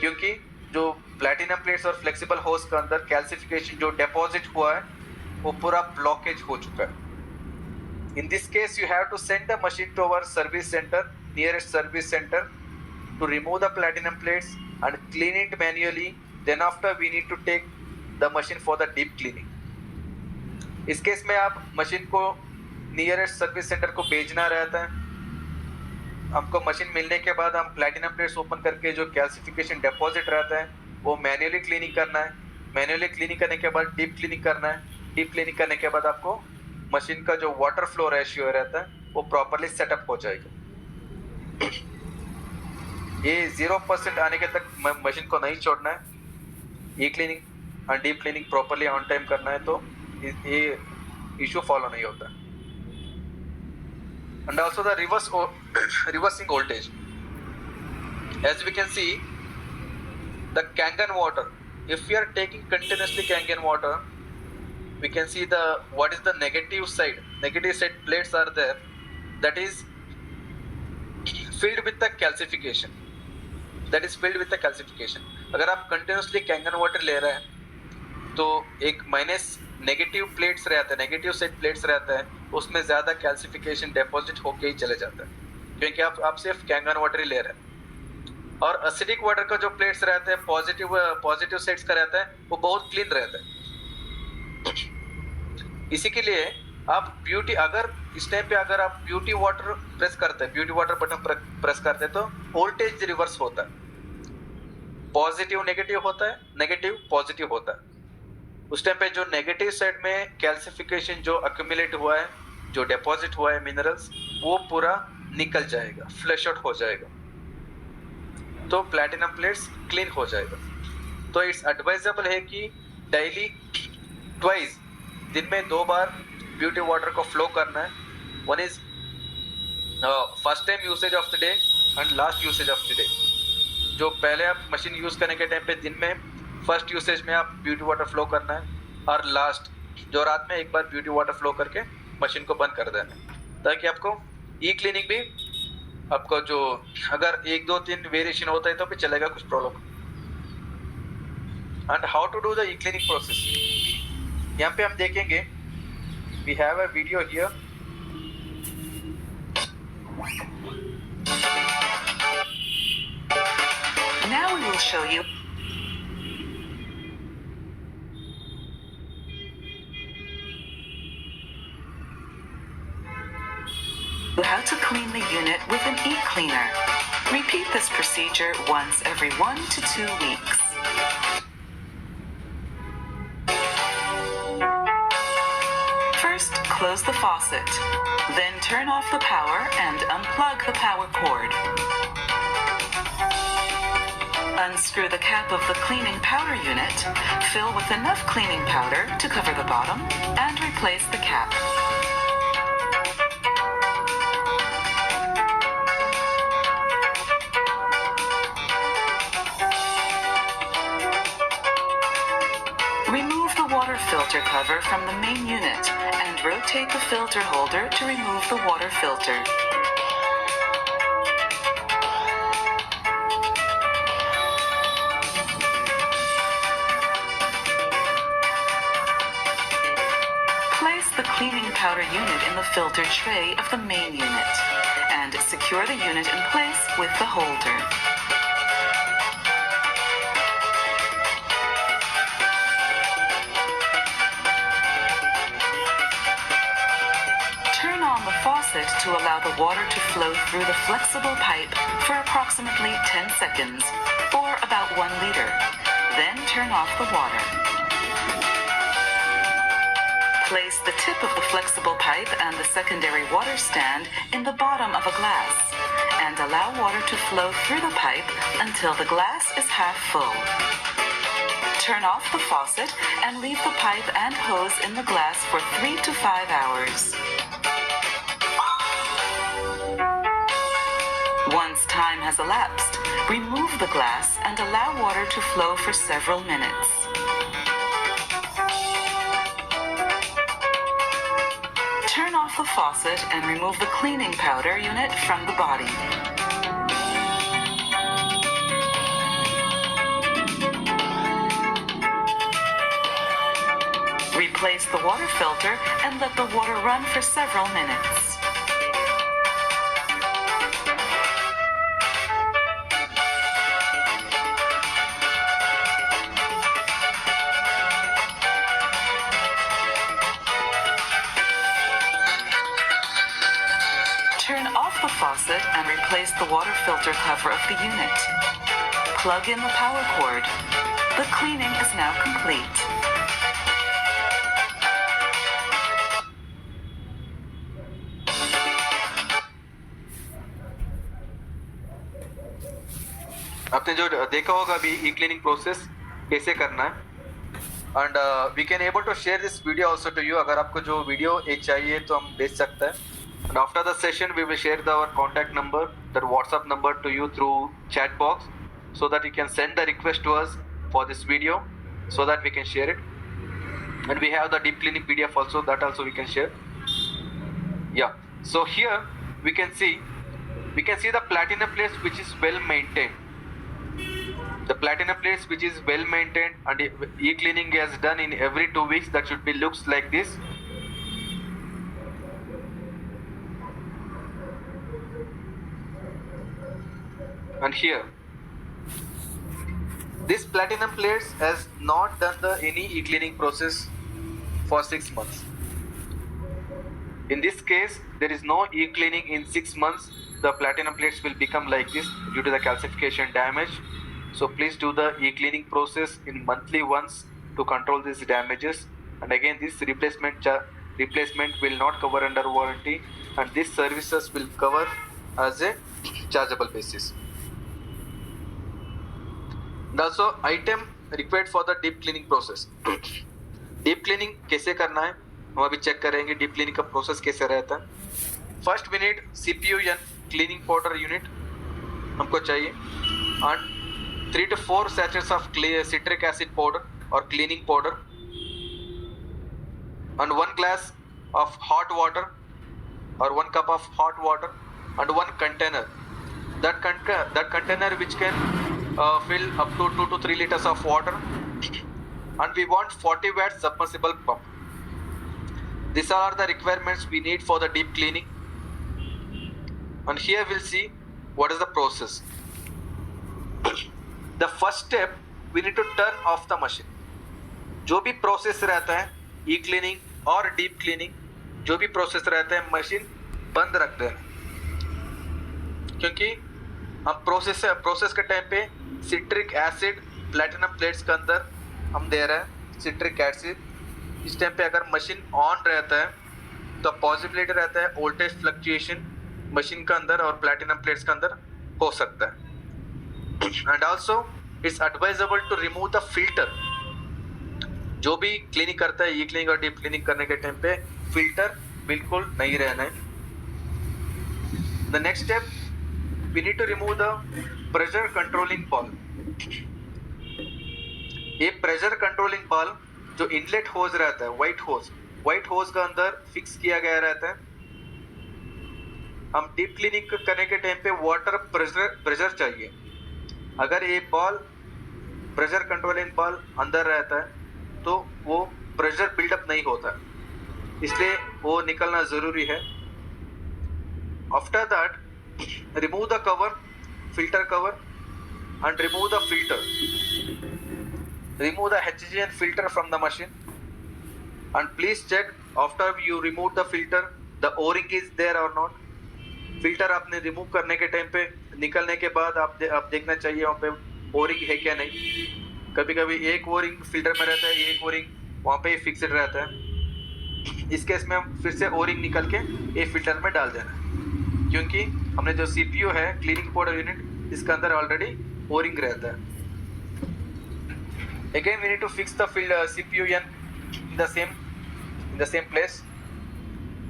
क्योंकि जो प्लैटिनम प्लेट्स और फ्लेक्सिबल हाउस के अंदर कैल्सिफिकेशन जो डिपॉजिट हुआ है वो पूरा ब्लॉकेज हो चुका है। In this case, you have to send the machine to our service center, nearest service center, to remove the platinum plates and clean it manually. Then after we need to take the machine for the deep cleaning. इस case में आप machine को nearest service centre को भेजना रहता है। हमको machine मिलने के बाद हम प्लैटिनम प्लेट्स ओपन करके जो कैल्सिफिकेशन डिपॉजिट रहता है वो मैन्युअली क्लीनिंग करना है। मैन्युअली क्लीनिंग करने के बाद डीप क्लीनिंग करना है। डीप क्लीनिंग करने के बाद आपको मशीन का जो वाटर फ्लो रेशियो रहता है वो प्रॉपरली सेटअप हो जाएगा। ये 0% आने के तक मशीन को नहीं छोड़ना है। ये क्लीनिंग और deep cleaning properly on time करना है तो ये इशू फॉलो नहीं होता। And also the reversing voltage, as we can see the Kangen water, if you are taking continuously Kangen water, we can see what is the negative side plates are there, that is filled with the calcification, अगर आप continuously Kangen water ले रहे हैं तो एक minus negative plates रहता है, negative side plates रहता है, उसमें ज़्यादा कैल्सिफिकेशन डिपॉजिट होके ही चले जाता है, क्योंकि आप सिर्फ कैंगन वाटर ही ले रहे हैं। और एसिडिक वाटर का जो प्लेट्स रहते हैं पॉजिटिव साइड्स का रहता है वो बहुत क्लीन रहता है। इसी के लिए आप अगर इस टाइम पे अगर आप ब्यूटी वाटर बटन प्रेस करते हैं तो वोल्टेज रिवर्स होता है, पॉजिटिव नेगेटिव होता है, नेगेटिव पॉजिटिव होता है। उस टाइम पे जो नेगेटिव साइड में कैल्सिफिकेशन जो अक्यूमुलेट हुआ है, जो डिपॉजिट हुआ है मिनरल्स, वो पूरा निकल जाएगा, फ्लश आउट हो जाएगा, तो प्लैटिनम प्लेट्स क्लीन हो जाएगा। तो इट्स एडवाइजेबल है कि डेली ट्वाइस, दिन में 2 बार ब्यूटी वाटर को फ्लो करना है। One is first time usage of the day and last usage of the day. जो पहले आप मशीन यूज करने के टाइम पे दिन में फर्स्ट यूसेज में आप ब्यूटी वाटर फ्लो करना है, और लास्ट जो रात में एक बार ब्यूटी वाटर फ्लो करके मशीन को बंद कर देना है, ताकि आपको ई क्लीनिंग भी आपको जो अगर 1 2 3 वेरिएशन होता है तो भी चलेगा, कुछ problem. And how to do the E cleaning process, यहाँ पे हम देखेंगे, we have a video here. Now we will show you how to clean the unit with an e-cleaner. Repeat this procedure once every 1 to 2 weeks. First, close the faucet. Then turn off the power and unplug the power cord. Unscrew the cap of the cleaning powder unit, fill with enough cleaning powder to cover the bottom, and replace the cap. Remove the water filter cover from the main unit and rotate the filter holder to remove the water filter. Place the cleaning powder unit in the filter tray of the main unit and secure the unit in place with the holder. To allow the water to flow through the flexible pipe for approximately 10 seconds, or about 1 liter. Then turn off the water. Place the tip of the flexible pipe and the secondary water stand in the bottom of a glass, and allow water to flow through the pipe until the glass is half full. Turn off the faucet and leave the pipe and hose in the glass for 3 to 5 hours. Once time has elapsed, remove the glass and allow water to flow for several minutes. Turn off the faucet and remove the cleaning powder unit from the body. Replace the water filter and let the water run for several minutes. Turn off the faucet and replace the water filter cover of the unit. Plug in the power cord. The cleaning is now complete. आपने जो देखा होगा अभी ई cleaning process कैसे करना है, and we can able to share this video also to you. अगर आपको जो वीडियो चाहिए तो हम भेज सकते हैं. And after the session we will share our contact number, that WhatsApp number to you through chat box, so that you can send the request to us for this video so that we can share it. And we have the deep cleaning PDF also, that also we can share. Yeah, so here we can see the platinum plates which is well maintained. The platinum plates which is well maintained and e-cleaning is done in every 2 weeks. That should be looks like this. And here, this platinum plates has not done the any e-cleaning process for 6 months. In this case, there is no e-cleaning in 6 months. The platinum plates will become like this due to the calcification damage. So please do the e-cleaning process in monthly once to control these damages. And again, this replacement will not cover under warranty, and these services will cover as a chargeable basis. And also item required for the deep cleaning process. Deep cleaning कैसे करना है हम अभी check करेंगे. Deep cleaning का process कैसे रहता है. First we need CPUN cleaning powder unit हमको चाहिए, and 3 to 4 sachets of citric acid powder or cleaning powder, and 1 glass of hot water or 1 cup of hot water, and 1 container. That container which can fill up to 2 to 3 liters of water, and we want 40 watt submersible pump. These are the requirements we need for the deep cleaning. And here we'll see what is the process. The first step, we need to turn off the machine. जो भी process रहता है ई cleaning और deep cleaning, जो भी process रहता है machine बंद रख देना, क्योंकि हम प्रोसेस के टाइम पे सिट्रिक एसिड प्लैटिनम प्लेट्स के अंदर हम दे रहे हैं सिट्रिक एसिड. इस टाइम पे अगर मशीन ऑन रहता है तो पॉसिबिलिटी रहता है वोल्टेज फ्लक्चुएशन मशीन के अंदर और प्लैटिनम प्लेट्स के अंदर हो सकता है. And also it's advisable to remove the filter. जो भी क्लीनिंग करता है ई क्लीनिंग और डीप क्लीनिंग करने के टाइम पे फिल्टर बिल्कुल नहीं रहना है. The next step, we need to remove the pressure controlling valve. ये प्रेशर कंट्रोलिंग वाल्व जो इनलेट होज रहता है, व्हाइट होज का अंदर फिक्स किया गया रहता है. हम डीप क्लीनिंग करने के टाइम पे वाटर प्रेशर चाहिए. अगर ये बॉल प्रेशर कंट्रोलिंग बॉल अंदर रहता है तो वो प्रेशर बिल्डअप नहीं होता, इसलिए वो निकलना ज़रूरी है. After that remove the cover, filter cover, and remove the filter. Remove the HGN filter from the machine, and please check after you remove the filter the O-ring is there or not. Filter आपने remove करने के time पे निकलने के बाद आप देखना चाहिए वहाँ पे O-ring है क्या नहीं. कभी कभी एक O-ring फिल्टर में रहता है, एक O-ring वहाँ पे फिक्स्ड रहता है. इस केस में हम फिर से O-ring निकल के एक फिल्टर में डाल देना, क्योंकि हमने जो CPU है क्लीनिंग पाउडर यूनिट इसके अंदर ऑलरेडी O-ring रहता है. Again we need to fix the CPUN in the same place.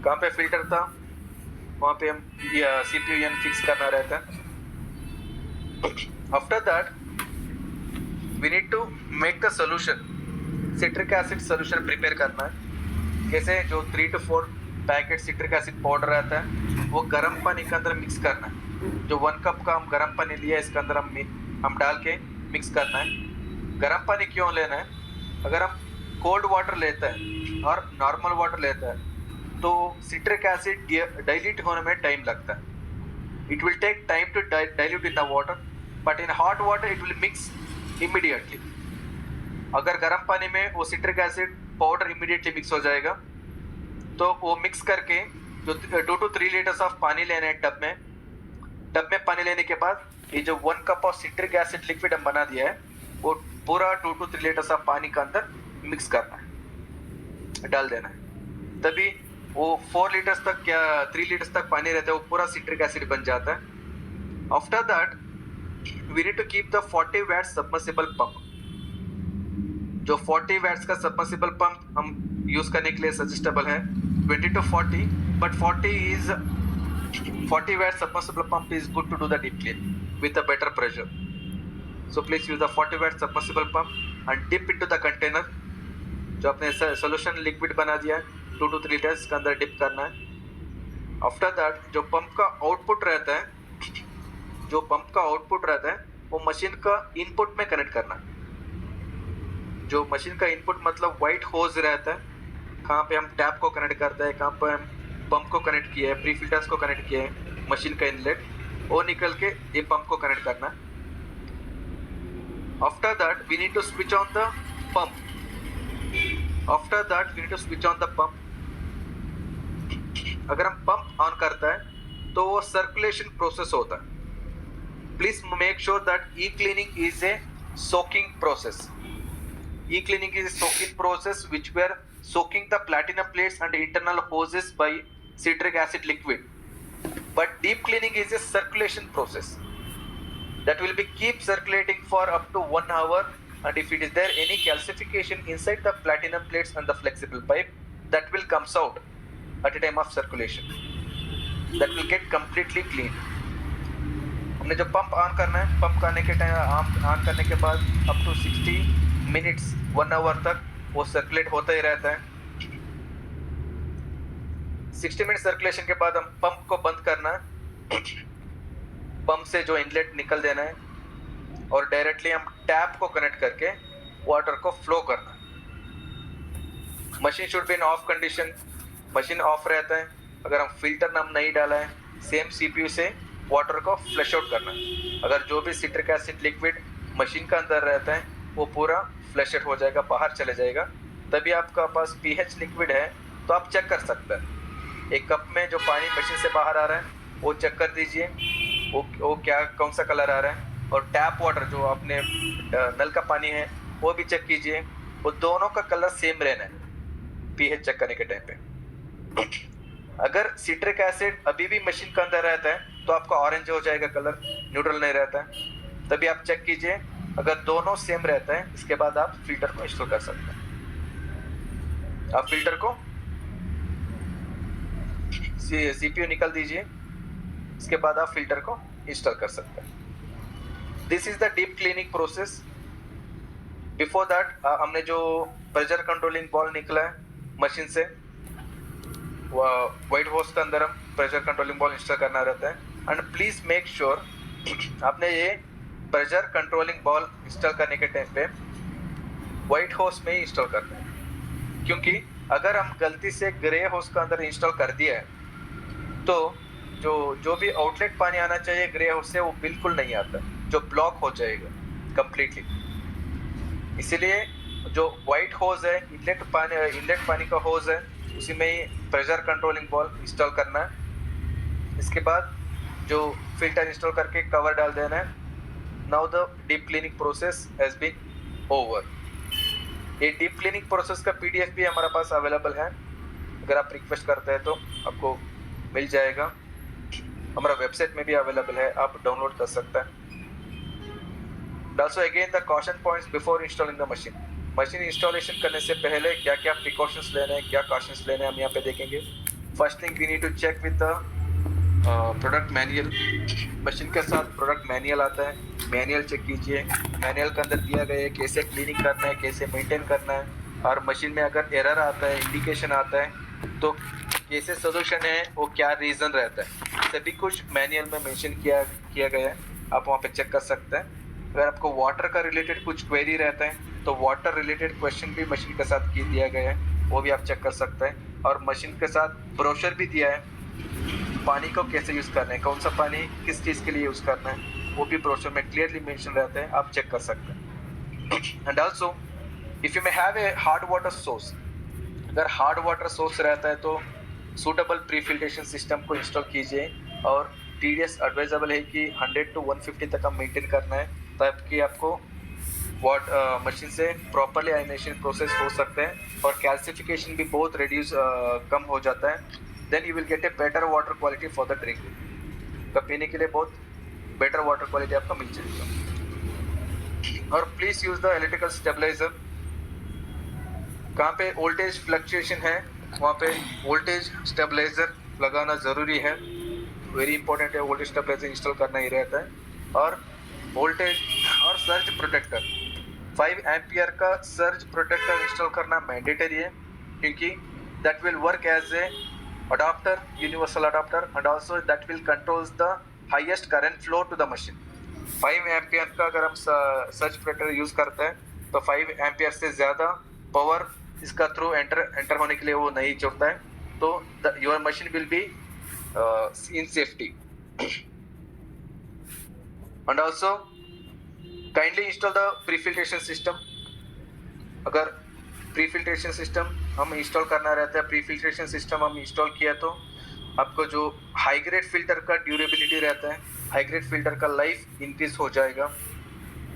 कहाँ पे फिल्टर था वहाँ पे हम CPUN फिक्स करना रहता है. After that, we need to make the solution. Citric acid solution prepare करना है. कैसे? जो 3 to 4 packet citric acid powder रहता है वो गर्म पानी के अंदर मिक्स करना है. जो 1 कप का हम गर्म पानी लिया इसके अंदर हम डाल के मिक्स करना है. गर्म पानी क्यों लेना है? अगर हम कोल्ड वाटर लेते हैं और नॉर्मल वाटर लेते हैं तो सिट्रिक एसिड डाइल्यूट होने में टाइम लगता है. It will take time to dilute in the water, but in hot water it will mix immediately. अगर गर्म पानी में वो citric acid powder immediately mix हो जाएगा तो वो मिक्स करके जो 2 to 3 लीटर्स ऑफ पानी लेने हैं टब में पानी लेने के बाद ये जो 1 cup of citric acid liquid हम बना दिया है वो पूरा 2 to 3 लीटर्स ऑफ पानी के अंदर मिक्स करना है, डाल देना है. तभी वो 4 लीटर्स तक या 3 लीटर्स तक पानी रहता है वो पूरा सिट्रिक एसिड बन जाता है. After that we need to keep the 40 watt submersible pump. जो 40 वैट्स का सबमर्सिबल पंप हम यूज करने के लिए सजेस्टेबल है 20 to 40, but 40 watt submersible pump is good to do the deep clean with a better pressure. So please use the 40 watt submersible pump and dip into the container. जो आपने solution liquid बना दिया है 2 to 3 litres के अंदर dip करना है. After that जो पंप का आउटपुट रहता है वो मशीन का इनपुट में कनेक्ट करना है. जो मशीन का इनपुट मतलब वाइट होज रहता है, कहाँ पे हम टैप को कनेक्ट करते हैं, कहाँ पे हम पंप को कनेक्ट किए हैं, प्री फिल्टर्स को कनेक्ट किए हैं, मशीन का इनलेट वो निकल के ये पंप को कनेक्ट करना है. After that we need to switch on the pump. अगर हम पंप ऑन करता है तो वो सर्कुलेशन प्रोसेस होता है. Please make sure that E cleaning is a soaking process. E-cleaning is a soaking process which we are soaking the platinum plates and internal hoses by citric acid liquid. But deep cleaning is a circulation process that will be keep circulating for up to 1 hour, and if it is there any calcification inside the platinum plates and the flexible pipe, that will comes out at a time of circulation. That will get completely clean. हमने जो pump on करना है, pump करने के time on करने के बाद up to 60 minutes 1 our तक वो सर्कुलेट होता ही रहता है. 60 मिनट सर्कुलेशन के बाद हम पंप को बंद करना है. पंप से जो इनलेट निकल देना है और डायरेक्टली हम टैप को कनेक्ट करके वाटर को फ्लो करना है. Machine should be in of condition. Machine of रहता है. अगर हम फिल्टर नाम नहीं डाला है, सेम सीपीयू से वाटर को फ्लश आउट करना है. अगर जो भी सिट्रिक एसिड लिक्विड मशीन का अंदर रहता है वो पूरा फ्लश आउट हो जाएगा, बाहर चले जाएगा. तभी आपका पास पीएच लिक्विड है तो आप चेक कर सकते हैं. एक कप में जो पानी मशीन से बाहर आ रहा है वो चेक कर दीजिए वो क्या कौन सा कलर आ रहा है. और टैप वाटर जो आपने नल का पानी है वो भी चेक कीजिए, वो दोनों का कलर सेम रहना है पीएच चेक करने के टाइम पे. अगर सिट्रिक एसिड अभी भी मशीन के अंदर रहता है तो आपका ऑरेंज हो जाएगा कलर, न्यूट्रल नहीं रहता है. तभी आप चेक कीजिए. अगर दोनों सेम रहता है इसके बाद आप फिल्टर को इंस्टॉल कर सकते हैं. आप फिल्टर को सीपीयू निकाल दीजिए, इसके बाद आप फिल्टर को इंस्टॉल कर सकते हैं. This is the deep cleaning process. Before that हमने जो प्रेशर कंट्रोलिंग बॉल निकला है मशीन से, वाइट होस के अंदर हम प्रेशर कंट्रोलिंग बॉल इंस्टॉल करना रहता है. एंड प्लीज मेक श्योर आपने ये प्रेशर कंट्रोलिंग बॉल इंस्टॉल करने के टाइम पे वाइट होस में ही इंस्टॉल करना है, क्योंकि अगर हम गलती से ग्रे होस के अंदर इंस्टॉल कर दिया है तो जो भी आउटलेट पानी आना चाहिए ग्रे होस से वो बिल्कुल नहीं आता, जो ब्लॉक हो जाएगा कंप्लीटली. इसीलिए जो वाइट होज है इनलेट पानी का होज है उसी में ही प्रेशर कंट्रोलिंग बॉल इंस्टॉल करना है. इसके बाद जो फिल्टर इंस्टॉल करके कवर डाल देना है. Now the deep cleaning process has been over. ये डीप क्लीनिंग प्रोसेस का पीडीएफ भी हमारे पास अवेलेबल है. अगर आप रिक्वेस्ट करते हैं तो आपको मिल जाएगा. हमारा वेबसाइट में भी अवेलेबल है, आप डाउनलोड कर सकते हैं. Also again the caution points before installing the machine. Machine installation करने से पहले क्या क्या प्रिकॉशंस लेने हैं, क्या कॉशंस लेने हैं हम यहाँ पे देखेंगे. First thing we need to check with the product manual, machine के साथ प्रोडक्ट मैनुअल आता है, मैनुअल चेक कीजिए। मैनुअल के अंदर दिया गया है कैसे क्लीनिंग करना है, कैसे मेंटेन करना है, और मशीन में अगर एरर आता है, इंडिकेशन आता है तो कैसे सोल्यूशन है, वो क्या रीज़न रहता है, सभी कुछ मैनुअल में मेंशन किया गया है। आप वहाँ पे चेक कर सकते हैं। अगर आपको वाटर का रिलेटेड कुछ क्वेरी रहता है तो वाटर रिलेटेड क्वेश्चन भी मशीन के साथ दिया गया है, वो भी आप चेक कर सकते हैं। और मशीन के साथ ब्रोशर भी दिया है, पानी को कैसे यूज़ करना है, कौन सा पानी किस चीज़ के लिए यूज़ करना है, वो भी ब्रोशर में क्लियरली मेंशन रहता है, आप चेक कर सकते हैं। And also if you may have a hard water source, अगर हार्ड वाटर सोर्स रहता है तो सूटेबल प्रीफिल्ट्रेशन सिस्टम को इंस्टॉल कीजिए। और TDS एडवाइजेबल है कि 100 to 150 तक हम मेंटेन करना है, ताकि आपको मशीन से प्रॉपरली आयनाइजेशन प्रोसेस हो सकते हैं और कैल्सिफिकेशन भी बहुत रिड्यूस कम हो जाता है। Then you will get a better water quality for the drinking, तो पीने के लिए बहुत बेटर वाटर क्वालिटी आपको मिल जाएगा। और please use the electrical stabiliser. कहाँ पे वोल्टेज फ्लक्चुएशन है वहाँ पे वोल्टेज स्टेबलाइजर लगाना ज़रूरी है, वेरी इंपॉर्टेंट है। वोल्टेज स्टेबलाइजर इंस्टॉल करना ही रहता है। और वोल्टेज और सर्ज प्रोटेक्टर, 5 एम्पियर का सर्ज प्रोटेक्टर इंस्टॉल करना मैंडेटरी है, क्योंकि that will work as a adapter, universal adapter, and also that will controls the highest current flow to the machine. 5 ampere का अगर हम सर्ज प्रोटेक्टर यूज़ करते हैं तो 5 एम्पियर से ज़्यादा पावर इसका थ्रू एंटर होने के लिए वो नहीं छोड़ता है, तो your machine will be in safety. And also kindly install the prefiltration system. अगर प्रीफिल्ट्रेशन सिस्टम हम इंस्टॉल करना रहता है, प्रीफिल्ट्रेशन सिस्टम हम इंस्टॉल किया तो आपको जो हाई ग्रेड फिल्टर का ड्यूरेबिलिटी रहता है, हाई ग्रेड फिल्टर का लाइफ इंक्रीज हो जाएगा।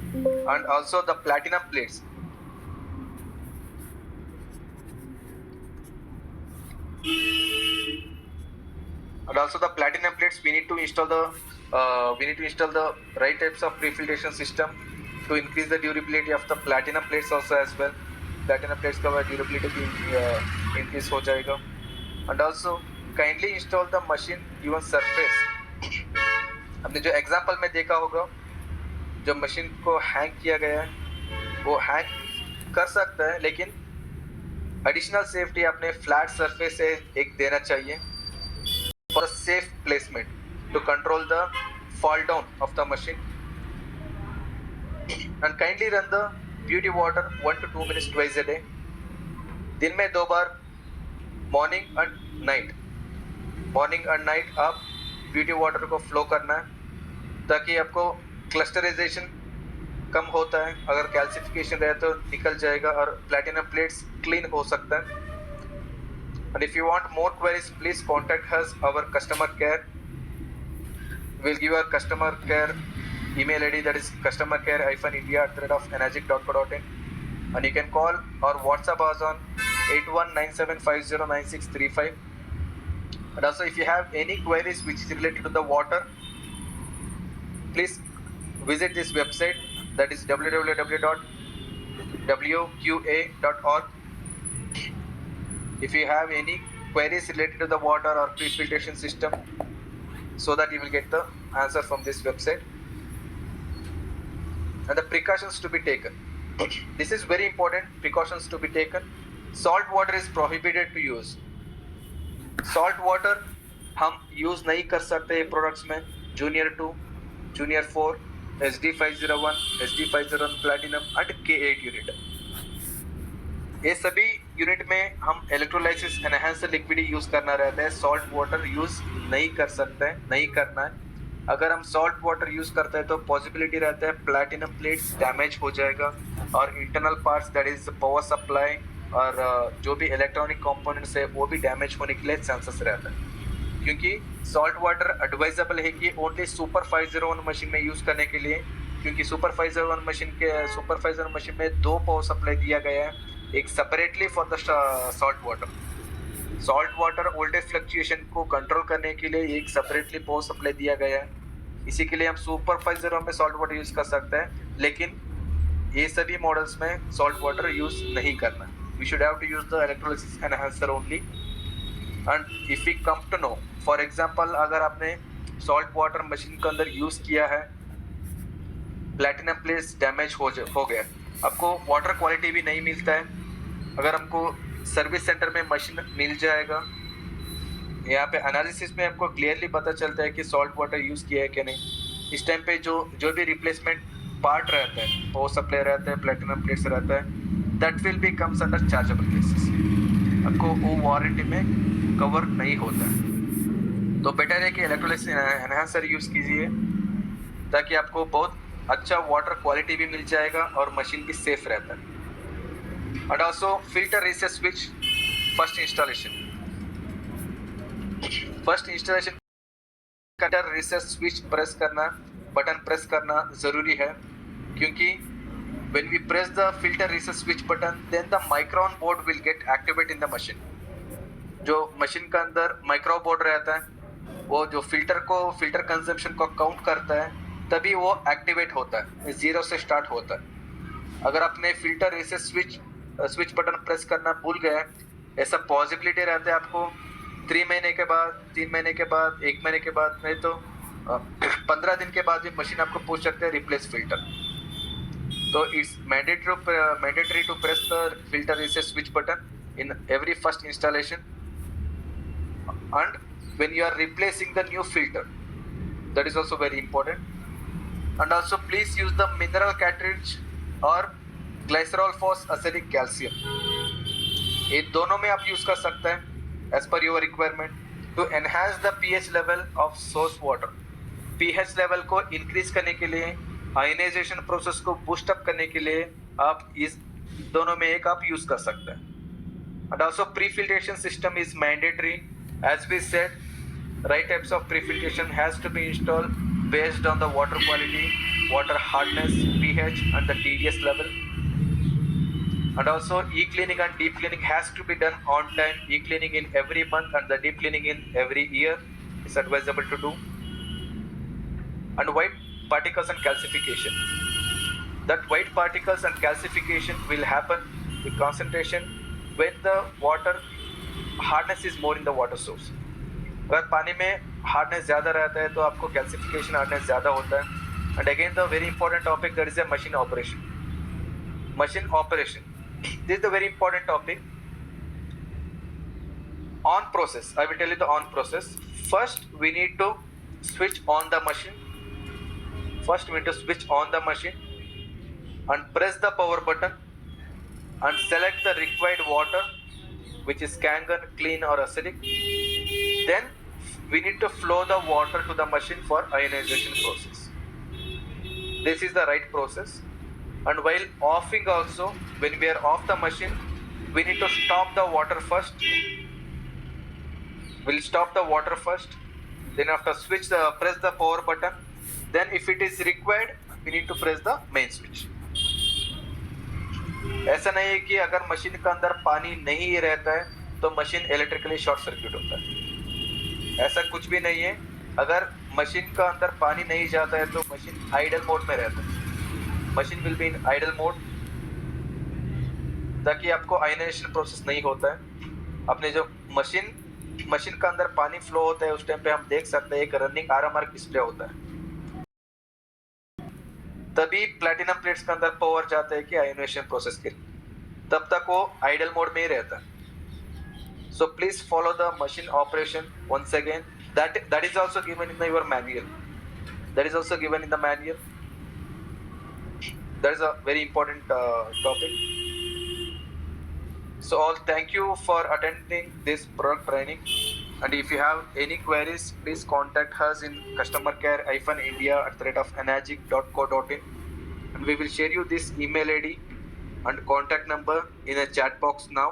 And also the platinum plates, and also the platinum plates, we need to install the right types of prefiltration system to increase the durability of the platinum plates also as well. Platinum plates का durability भी increase हो जाएगा। And also kindly install the machine even surface। हमने जो example में देखा होगा, जो मशीन को हैंग किया गया है वो हैंग कर सकता है, लेकिन एडिशनल सेफ्टी आपने फ्लैट सरफेस से एक देना चाहिए for a safe placement to control the fall down of the machine। And kindly run the beauty water 1 to 2 minutes twice a day, दिन में 2 बार, मॉर्निंग एंड नाइट आप ब्यूटी वाटर को flow करना है, ताकि आपको क्लस्टराइजेशन कम होता है, अगर कैल्सिफिकेशन रहे तो निकल जाएगा और प्लैटिनम प्लेट्स क्लीन हो सकता है। And if you want more queries, please contact us, our customer care. We'll give our customer care email ID, that is customercare-india@energic.co.in, and you can call or WhatsApp us on 8197509635. And also, if you have any queries which is related to the water, please visit this website, that is www.wqa.org. If you have any queries related to the water or pre-filtration system, so that you will get the answer from this website. And the precautions to be taken. This is very important, precautions to be taken. Salt water is prohibited to use. Salt water हम use नहीं कर सकते products में, junior 2, junior 4, SD501, SD501 platinum and K8 unit. ये सभी unit में हम electrolysis enhancer liquid use करना रहता है, सॉल्ट वाटर यूज़ नहीं कर सकते हैं, नहीं करना है। अगर हम सॉल्ट वाटर यूज़ करते हैं तो पॉसिबिलिटी रहता है प्लैटिनम प्लेट्स डैमेज हो जाएगा, और internal parts that is power supply और जो भी इलेक्ट्रॉनिक कंपोनेंट्स है वो भी डैमेज होने के लिए चांसेस रहता है। क्योंकि सॉल्ट वाटर एडवाइजेबल है कि ओनली सुपर 501 मशीन में यूज़ करने के लिए, क्योंकि सुपर 501 मशीन में 2 पावर सप्लाई दिया गया है, एक separately for the salt water voltage fluctuation को कंट्रोल करने के लिए एक सेपरेटली पावर सप्लाई दिया गया है। इसी के लिए हम सुपर 501 में सॉल्ट वाटर यूज़ कर सकते हैं, लेकिन ये सभी मॉडल्स में सॉल्ट वाटर यूज़ नहीं करना। We should have to use the electrolysis enhancer only. And if we come to know, for example अगर आपने सॉल्ट वाटर मशीन के अंदर यूज़ किया है, प्लैटिनम प्लेट्स डैमेज हो गया, आपको वाटर क्वालिटी भी नहीं मिलता है। अगर हमको सर्विस सेंटर में मशीन मिल जाएगा, यहाँ पे एनालिसिस में आपको क्लियरली पता चलता है कि सॉल्ट वाटर यूज़ किया है कि नहीं। इस टाइम पे जो भी रिप्लेसमेंट पार्ट रहता है, वो सप्लाई रहता है, प्लैटिनम प्लेट्स रहता है, that will be comes under chargeable cases, आपको वो वारंटी में कवर नहीं होता है। तो बेटर है कि इलेक्ट्रोलाइसिस एनहांसर यूज़ कीजिए, ताकि आपको बहुत अच्छा वाटर क्वालिटी भी मिल जाएगा और मशीन भी सेफ रहता है। And also filter reset switch first installation filter reset switch press करना, बटन प्रेस करना ज़रूरी है, क्योंकि when we press the filter reset switch button, then the micron board will get activate in the machine. जो machine का अंदर micro board रहता है, वो जो फिल्टर कंजम्पशन को काउंट करता है, तभी वो एक्टिवेट होता है, 0 से स्टार्ट होता है। अगर आपने filter reset switch button press करना भूल गए, ऐसा पॉसिबिलिटी रहता है आपको 3 महीने के बाद, 3 महीने के बाद, 1 महीने के बाद, नहीं तो 15 दिन के बाद भी मशीन आपको पूछ सकते हैं replace filter. So it's mandatory to press the filter reset switch button in every first installation, and when you are replacing the new filter, that is also very important. And also please use the mineral cartridge or glycerol phos acidic calcium. ये दोनों में आप use कर सकते हैं as per your requirement to enhance the pH level of source water. pH level को increase करने के लिए, आयनाइजेशन प्रोसेस को बूस्ट अप करने के लिए आप इस दोनों में एक आप यूज कर सकते हैं। And also pre filtration system is mandatory, as we said, right types of pre filtration has to be installed based on the water quality, water hardness, pH and the TDS level. And also e-cleaning and deep cleaning has to be done on time. E-cleaning in every month and the deep cleaning in every year is advisable to do. And white particles and calcification. That white particles and calcification will happen with concentration when the water hardness is more in the water source. अगर पानी में hardness ज़्यादा रहता है तो आपको calcification hardness ज़्यादा होता है। And again the very important topic, that is a machine operation. Machine operation. This is the very important topic. On process, I will tell you the on process. First, we need to switch on the machine. First, we need to switch on the machine and press the power button and select the required water, which is Kangen, clean or acidic. Then we need to flow the water to the machine for ionization process. This is the right process. And while offing also, when we are off the machine, we need to stop the water first. We'll stop the water first. Then after press the power button. Then if it is required, we need to press the main switch. ऐसा नहीं है कि अगर machine के अंदर पानी नहीं रहता है तो मशीन इलेक्ट्रिकली शॉर्ट सर्किट होता है, ऐसा कुछ भी नहीं है। अगर मशीन का अंदर पानी नहीं जाता है तो मशीन आइडल मोड में रहता है, machine will be in idle mode, ताकि आपको आयनाइजेशन प्रोसेस नहीं होता है। अपने जो मशीन का अंदर पानी फ्लो होता है उस टाइम पे हम देख सकते हैं एक रनिंग RMR डिस्प्ले होता है, तभी प्लैटिनम प्लेट्स के अंदर पावर जाता है कि आयनाइजेशन प्रोसेस के लिए, तब तक वो आइडल मोड में ही रहता है। So please follow the machine operation once again. That is also given in your manual. That is also given in the manual. That is a very important topic. So all, thank you for attending this product training. And if you have any queries, please contact us in customercare-india@enagic.co.in, and we will share you this email ID and contact number in a chat box now.